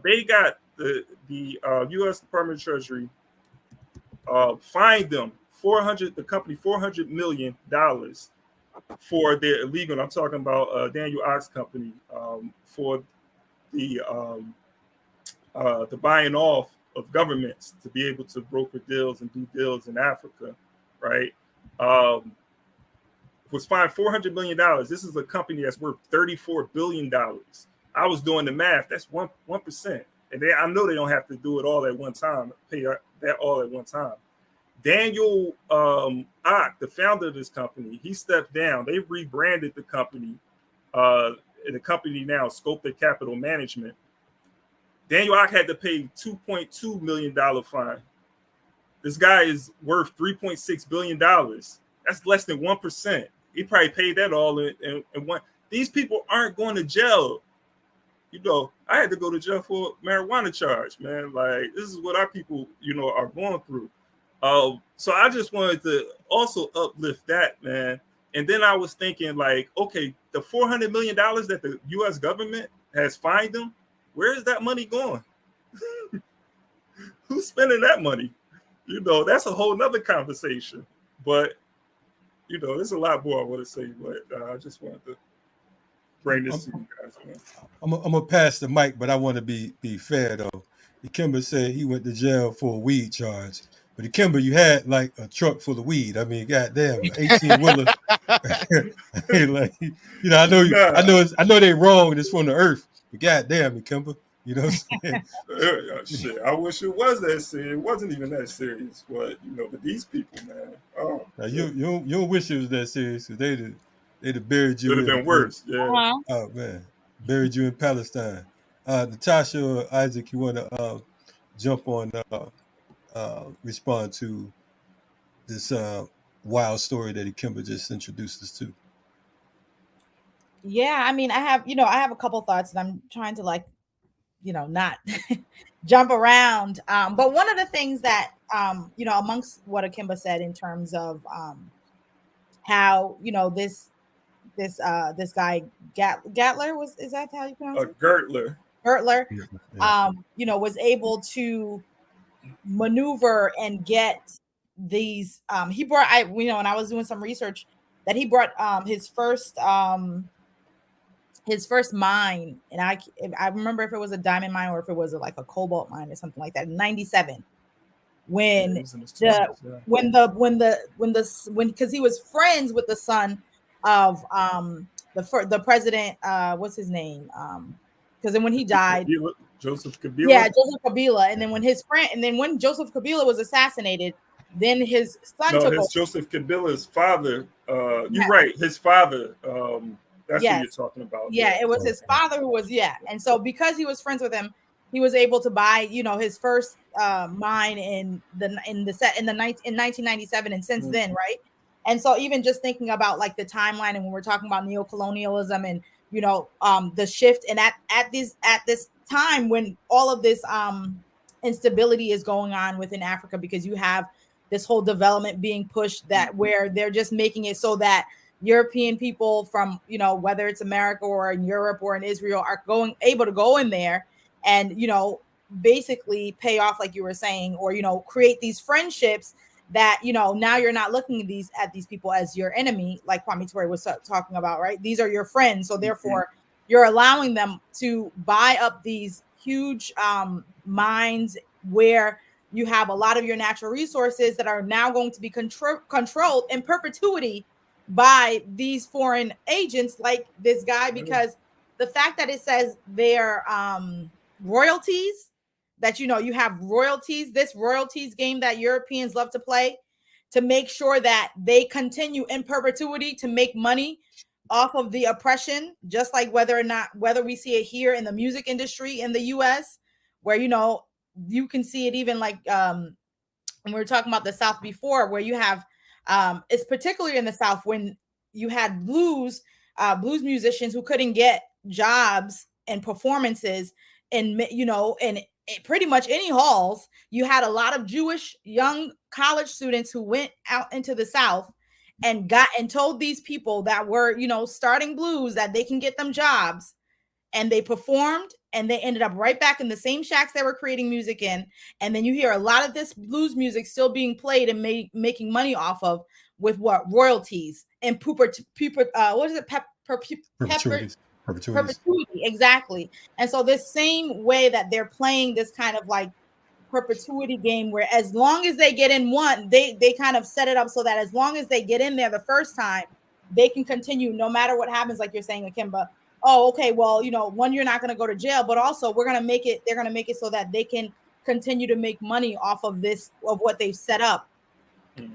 they got the U.S. Department of Treasury fined them the company $400 million for their illegal. I'm talking about Daniel Ox company for the buying off of governments to be able to broker deals and do deals in Africa, right? Was fined $400 million. This is a company that's worth $34 billion. I was doing the math. That's 1%. And I know they don't have to do it all at one time, pay that all at one time. Daniel Ock, the founder of this company, he stepped down. They rebranded the company. The company now, Sculpted Capital Management. Daniel Ock had to pay $2.2 million fine. This guy is worth $3.6 billion. That's less than 1%. He probably paid that all in one. These people aren't going to jail. You know, I had to go to jail for a marijuana charge, man. Like, this is what our people, you know, are going through. So I just wanted to also uplift that, man. And then I was thinking, like, okay, the $400 million that the U.S. government has fined them, where is that money going? Who's spending that money? You know, that's a whole nother conversation. But, you know, there's a lot more I want to say, but I just wanted to bring this to you guys, man. I'm gonna pass the mic, but I want to be fair though. Ikemba said he went to jail for a weed charge, but Ikemba, you had like a truck full of weed. I mean, goddamn, 18-wheeler. Like, you know, I know they're wrong. It's from the earth, but goddamn, Ikemba, you know what I'm saying? Shit, I wish it was that serious. It wasn't even that serious, but you know, but these people, man. Oh, now, you don't wish it was that serious because they'd have buried you. Would have been worse. Yeah. Oh man, buried you in Palestine. Natacha or Isaac, you want to jump on, respond to this wild story that Ikemba just introduced us to? Yeah, I mean, I have a couple thoughts, and I'm trying to, like, you know, not jump around. But one of the things that, you know, amongst what Ikemba said in terms of how, you know, this guy Gatler, is that how you pronounce it? Gertler, you know, was able to maneuver and get these. He brought, you know, when I was doing some research, that he brought his first mine, and I remember if it was a diamond mine or if it was like a cobalt mine or something like that in '97, when because he was friends with the son of the president, what's his name, because then when he died, Joseph Kabila. Yeah, Joseph Kabila. And then when Joseph Kabila was assassinated, then his son took over. Joseph Kabila's father. You're right, his father. That's what you're talking about. Yeah, it was his father who was, and so because he was friends with him, he was able to buy, you know, his first mine in 1997, and since then, right? And so even just thinking about like the timeline, and when we're talking about neocolonialism and, you know, the shift, and at this time when all of this instability is going on within Africa, because you have this whole development being pushed, that where they're just making it so that European people from, you know, whether it's America or in Europe or in Israel, are able to go in there and, you know, basically pay off, like you were saying, or, you know, create these friendships that, you know, now you're not looking at these people as your enemy, like Kwame Ture was talking about, right? These are your friends. So therefore you're allowing them to buy up these huge mines where you have a lot of your natural resources that are now going to be controlled in perpetuity by these foreign agents like this guy, because the fact that it says their royalties, that, you know, you have royalties, this royalties game that Europeans love to play to make sure that they continue in perpetuity to make money off of the oppression, just like whether we see it here in the music industry in the US, where, you know, you can see it even like when we were talking about the South before, where you have it's particularly in the South when you had blues musicians who couldn't get jobs and performances in, you know, in pretty much any halls. You had a lot of Jewish young college students who went out into the South and told these people that were, you know, starting blues, that they can get them jobs, and they performed and they ended up right back in the same shacks they were creating music in. And then you hear a lot of this blues music still being played and making money off of with what royalties and what is it? Perpetuity, exactly. And so this same way that they're playing this kind of like perpetuity game, where as long as they get in one, they kind of set it up so that as long as they get in there the first time, they can continue no matter what happens. Like you're saying, Ikemba, oh, okay, well, you know, one, you're not going to go to jail, but also they're going to make it so that they can continue to make money off of this, of what they've set up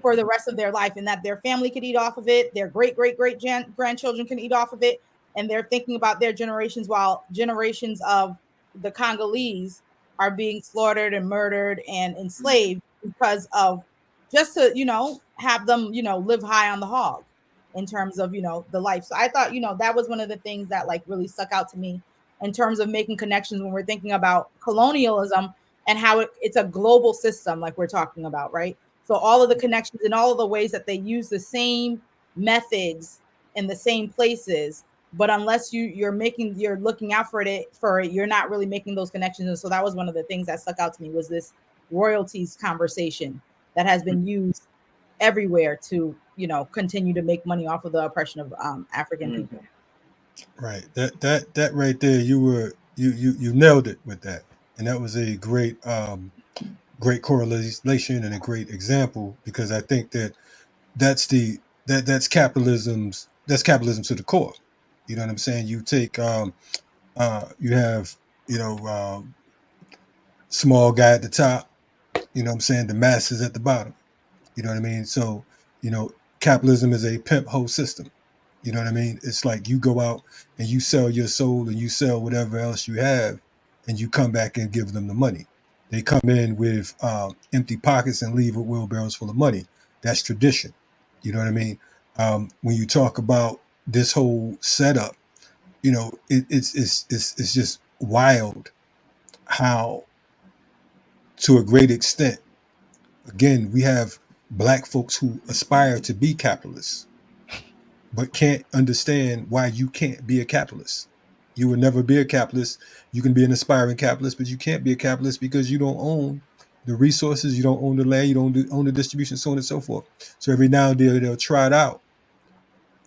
for the rest of their life, and that their family could eat off of it, their great grandchildren can eat off of it, and they're thinking about their generations while generations of the Congolese are being slaughtered and murdered and enslaved because of just to, you know, have them, you know, live high on the hog in terms of, you know, the life. So I thought, you know, that was one of the things that like really stuck out to me in terms of making connections when we're thinking about colonialism and how it's a global system like we're talking about, right? So all of the connections and all of the ways that they use the same methods in the same places, but unless you're looking out for it, you're not really making those connections. And so that was one of the things that stuck out to me, was this royalties conversation that has been used everywhere to, you know, continue to make money off of the oppression of African people. Right. That right there, you nailed it with that, and that was a great correlation and a great example, because I think that's capitalism to the core. You know what I'm saying? You take you have, you know, small guy at the top, you know what I'm saying, the masses at the bottom. You know what I mean? So, you know, capitalism is a pimp hoe system. You know what I mean? It's like you go out and you sell your soul and you sell whatever else you have, and you come back and give them the money. They come in with empty pockets and leave with wheelbarrows full of money. That's tradition. You know what I mean? When you talk about this whole setup, you know, it's just wild how, to a great extent, again, we have Black folks who aspire to be capitalists, but can't understand why you can't be a capitalist. You will never be a capitalist. You can be an aspiring capitalist, but you can't be a capitalist because you don't own the resources, you don't own the land, you don't own the distribution, so on and so forth. So every now and then they'll try it out.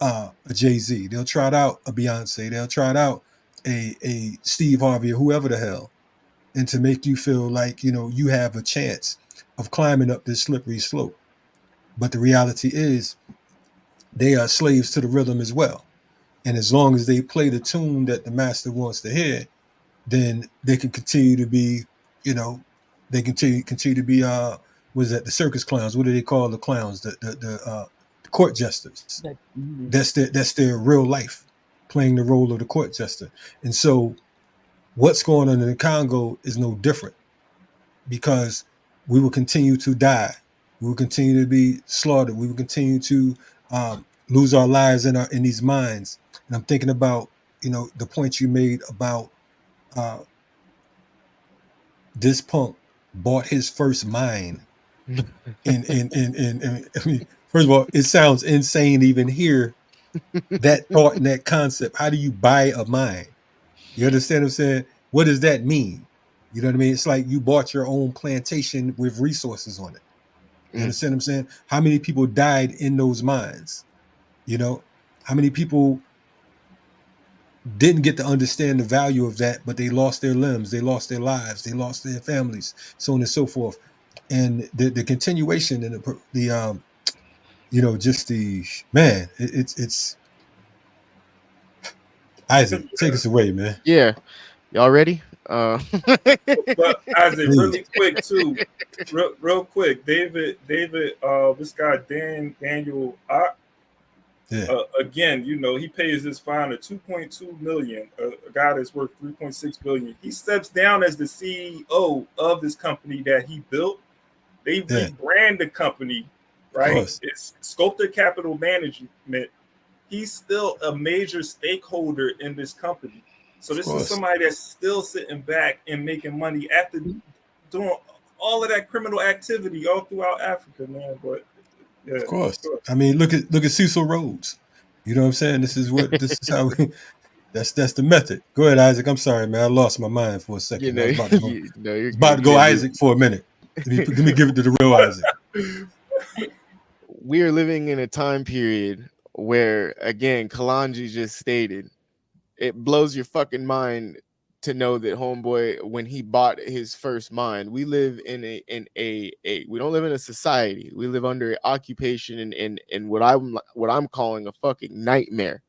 A Jay-Z, they'll try it out a Beyonce, they'll try it out a Steve Harvey or whoever the hell, and to make you feel like, you know, you have a chance of climbing up this slippery slope. But the reality is they are slaves to the rhythm as well. And as long as they play the tune that the master wants to hear, then they can continue to be, you know, they continue to be what is that, the circus clowns? What do they call the clowns? The court jesters. That's their real life, playing the role of the court jester. And so what's going on in the Congo is no different, because we will continue to die. We will continue to be slaughtered. We will continue to lose our lives in these mines. And I'm thinking about, you know, the point you made about this punk bought his first mine. And I mean, first of all, it sounds insane to even hear that thought and that concept. How do you buy a mine? You understand what I'm saying? What does that mean? You know what I mean? It's like you bought your own plantation with resources on it. You understand what I'm saying? How many people died in those mines? You know, how many people didn't get to understand the value of that, but they lost their limbs, they lost their lives, they lost their families, so on and so forth. And the continuation and the you know, just the, man, it's Isaac, take us away, man. Yeah, y'all ready? But Isaac, really quick too, real quick, David, this guy Daniel. Again, you know, he pays his fine of 2.2 million, a guy that's worth 3.6 billion. He steps down as the CEO of this company that he built. They rebrand the company, right? It's Sculptor Capital Management. He's still a major stakeholder in this company. So this is somebody that's still sitting back and making money after doing all of that criminal activity all throughout Africa, man. But yeah, of course. I mean, look at Cecil Rhodes. You know what I'm saying? This is how we, That's the method. Go ahead, Isaac. I'm sorry, man. I lost my mind for a second. You know, I was about to go, you're about to go Isaac for a minute. Let me give it to the real Isaac. We are living in a time period where, again, Kalonji just stated, it blows your fucking mind to know that homeboy, when he bought his first mine, we live in a we don't live in a society. We live under an occupation and what I'm calling a fucking nightmare.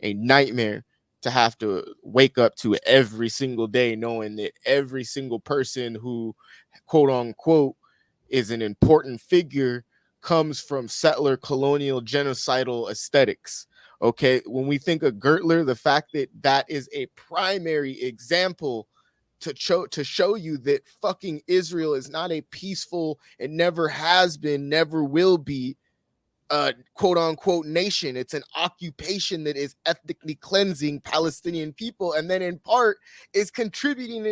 A nightmare to have to wake up to every single day, knowing that every single person who, quote unquote, is an important figure comes from settler colonial genocidal aesthetics. Okay, when we think of Gertler, the fact that that is a primary example to show you that fucking Israel is not a peaceful and never has been, never will be, quote unquote nation. It's an occupation that is ethnically cleansing Palestinian people, and then in part is contributing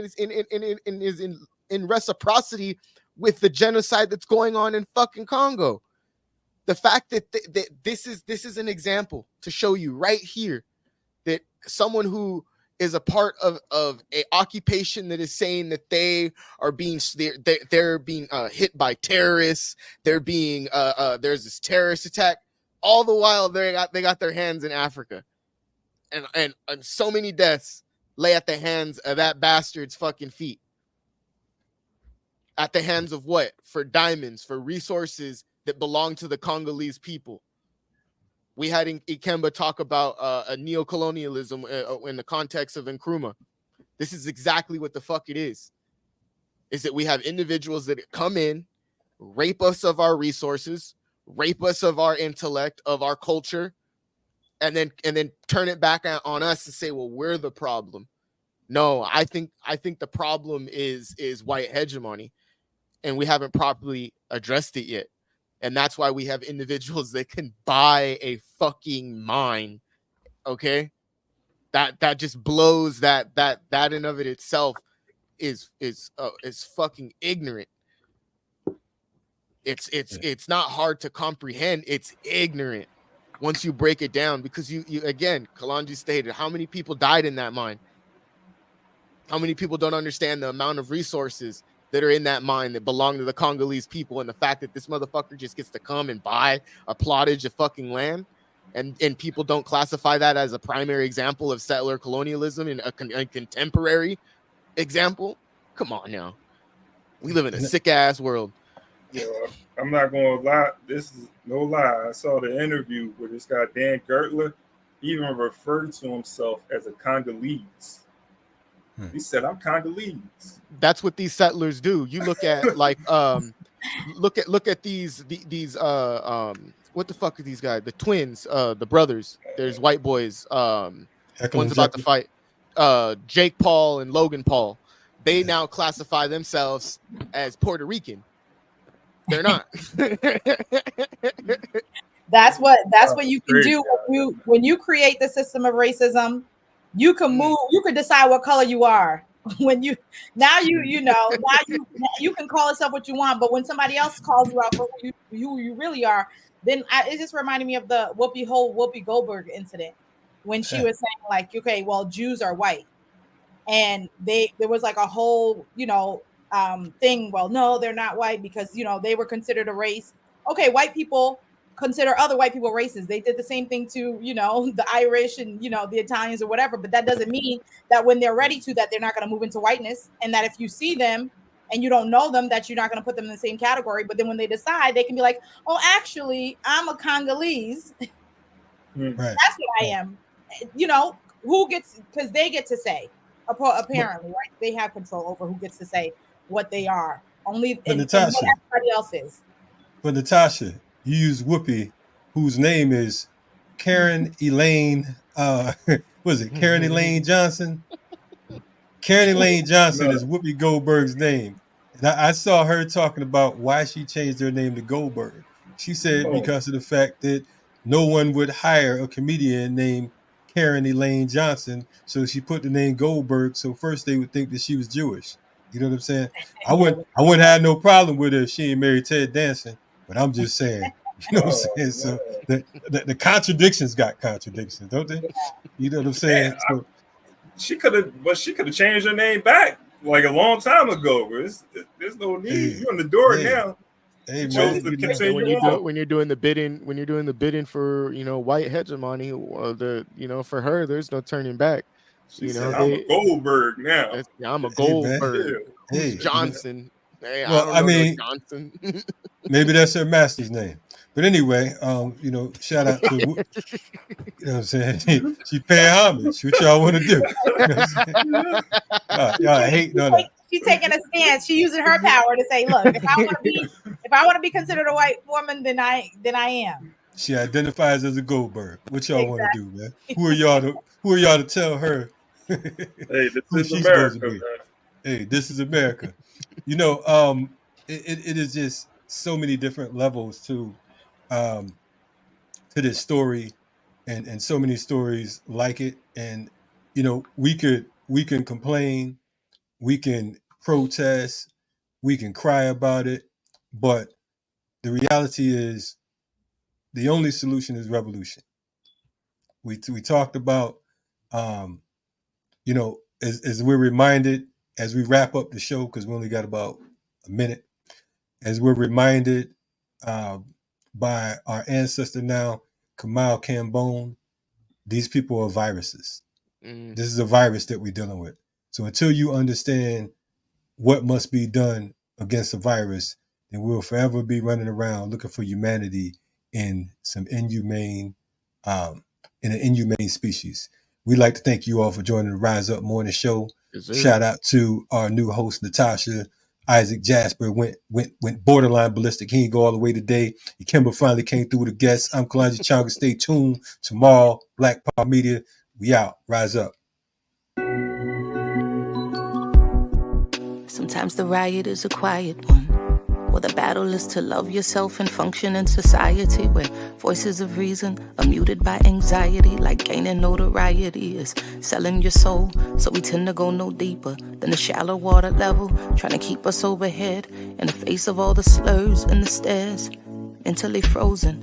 in reciprocity with the genocide that's going on in fucking Congo. The fact that this is an example to show you right here that someone who is a part of a occupation that is saying that they are being they're being hit by terrorists, they're being there's this terrorist attack, all the while they got their hands in Africa, and so many deaths lay at the hands of that bastard's fucking feet. At the hands of what? For diamonds, for resources that belong to the Congolese people. We had Ikemba talk about a neocolonialism in the context of Nkrumah. This is exactly what the fuck it is that we have individuals that come in, rape us of our resources, rape us of our intellect, of our culture, and then turn it back on us and say, well, we're the problem. No, I think the problem is white hegemony, and we haven't properly addressed it yet. And that's why we have individuals that can buy a fucking mine. Okay, that just blows that in of it itself is fucking ignorant. It's not hard to comprehend. It's ignorant once you break it down, because you again, Kalonji stated, how many people died in that mine? How many people don't understand the amount of resources that are in that mine that belong to the Congolese people, and the fact that this motherfucker just gets to come and buy a plottage of fucking land, and people don't classify that as a primary example of settler colonialism and a contemporary example? Come on now. We live in a sick ass world. Yeah, I'm not gonna lie. This is no lie. I saw the interview with this guy Dan Gertler. He even referred to himself as a Congolese. He said, "I'm Congolese." That's what these settlers do. You look at like look at these what the fuck are these guys? The twins, the brothers. There's white boys. One's about to fight. Jake Paul and Logan Paul. They now classify themselves as Puerto Rican. They're not. That's what you can do when you create the system of racism. You can move. You can decide what color you are. When you can call yourself what you want. But when somebody else calls you out for who you really are, then it just reminded me of the Whoopi Goldberg incident when she was saying like, okay, well, Jews are white, and there was like a whole thing. Well, no, they're not white because they were considered a race. Okay, white people consider other white people races. They did the same thing to the Irish and the Italians or whatever, but that doesn't mean that when they're ready to that they're not going to move into whiteness, and that if you see them and you don't know them that you're not going to put them in the same category. But then when they decide, they can be like, oh, actually I'm a Congolese. Right. That's what I am. Who gets, because they get to say, apparently, right? They have control over who gets to say what they are. Only and what everybody else is. But Natacha, you use Whoopi, whose name is Karen Elaine. Was it Karen Elaine Johnson? Karen Elaine Johnson is Whoopi Goldberg's name. And I saw her talking about why she changed her name to Goldberg. She said because of the fact that no one would hire a comedian named Karen Elaine Johnson, so she put the name Goldberg. So first they would think that she was Jewish. You know what I'm saying? I wouldn't have no problem with her if she ain't married Ted Danson. But I'm just saying, You know what I'm saying? So the contradictions got contradictions, don't they? You know what I'm saying? Yeah, she could have changed her name back like a long time ago. There's no need. You're on the door now. Hey, chose man, to continue when you're doing the bidding for white hegemony, for her, there's no turning back. She said, I'm a Goldberg now. I'm a Goldberg. Hey, Who's Johnson? Hey, well, I don't know no Johnson. Maybe that's her master's name. But anyway, shout out to, you know what I'm saying? She paying homage. What y'all want to do? You know y'all hating on her. She's taking a stance. She's using her power to say, look, if I want to be considered a white woman, then I am. She identifies as a Goldberg. What y'all want to do, man? Who are y'all to tell her? Hey, this is America, man. Hey, this is America. It is just so many different levels to this story, and so many stories like it. And we can complain, we can protest, we can cry about it, but the reality is the only solution is revolution. We talked about as we're reminded as we wrap up the show, because we only got about a minute, as we're reminded by our ancestor now, Kamal Cambone, these people are viruses. This is a virus that we're dealing with. So until you understand what must be done against the virus, then we'll forever be running around looking for humanity in some inhumane species. We'd like to thank you all for joining the Rise Up Morning Show. Yes, shout out to our new host, Natacha. Isaac Jasper went borderline ballistic. He didn't go all the way today. Ikemba finally came through with a guest. I'm Kalonji Changa. Stay tuned. Tomorrow, Black Power Media. We out. Rise up. Sometimes the riot is a quiet one. Well, the battle is to love yourself and function in society where voices of reason are muted by anxiety, like gaining notoriety is selling your soul. So we tend to go no deeper than the shallow water level, trying to keep us overhead in the face of all the slurs and the stares, mentally frozen,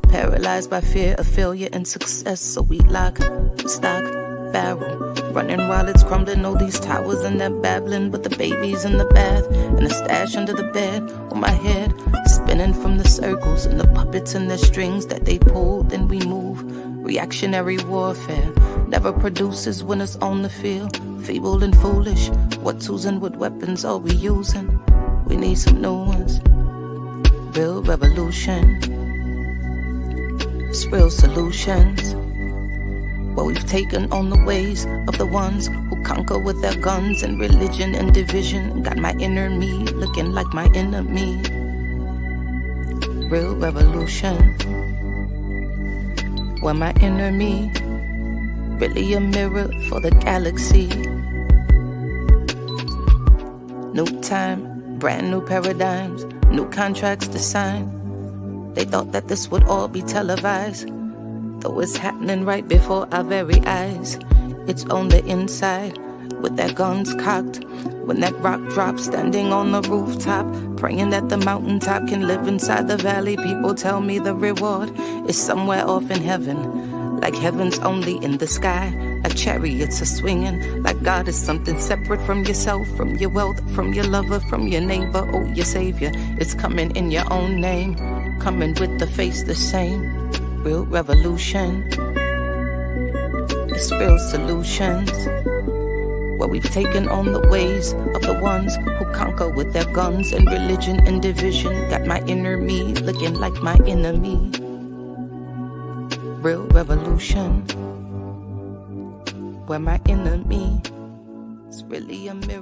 paralyzed by fear of failure and success. So we lock, stock, barrel, running while it's crumbling. All these towers and they're babbling, but the baby's in the bath and the stash under the bed on my head, spinning from the circles and the puppets and the strings that they pull. Then we move. Reactionary warfare never produces winners on the field. Feeble and foolish. What tools and what weapons are we using? We need some new ones. Real revolution. It's real solutions. Well, we've taken on the ways of the ones who conquer with their guns and religion and division. Got my inner me looking like my enemy. Real revolution. Where my inner me really a mirror for the galaxy. New time, brand new paradigms, new contracts to sign. They thought that this would all be televised, though it's happening right before our very eyes. It's on the inside, with their guns cocked. When that rock drops, standing on the rooftop, praying that the mountaintop can live inside the valley. People tell me the reward is somewhere off in heaven, like heaven's only in the sky, like chariots are swinging, like God is something separate from yourself, from your wealth, from your lover, from your neighbor, oh, your savior. It's coming in your own name, coming with the face the same. Real revolution. It's real solutions. Where we've taken on the ways of the ones who conquer with their guns and religion and division. Got my inner me looking like my enemy. Real revolution. Where my enemy is really a mirror.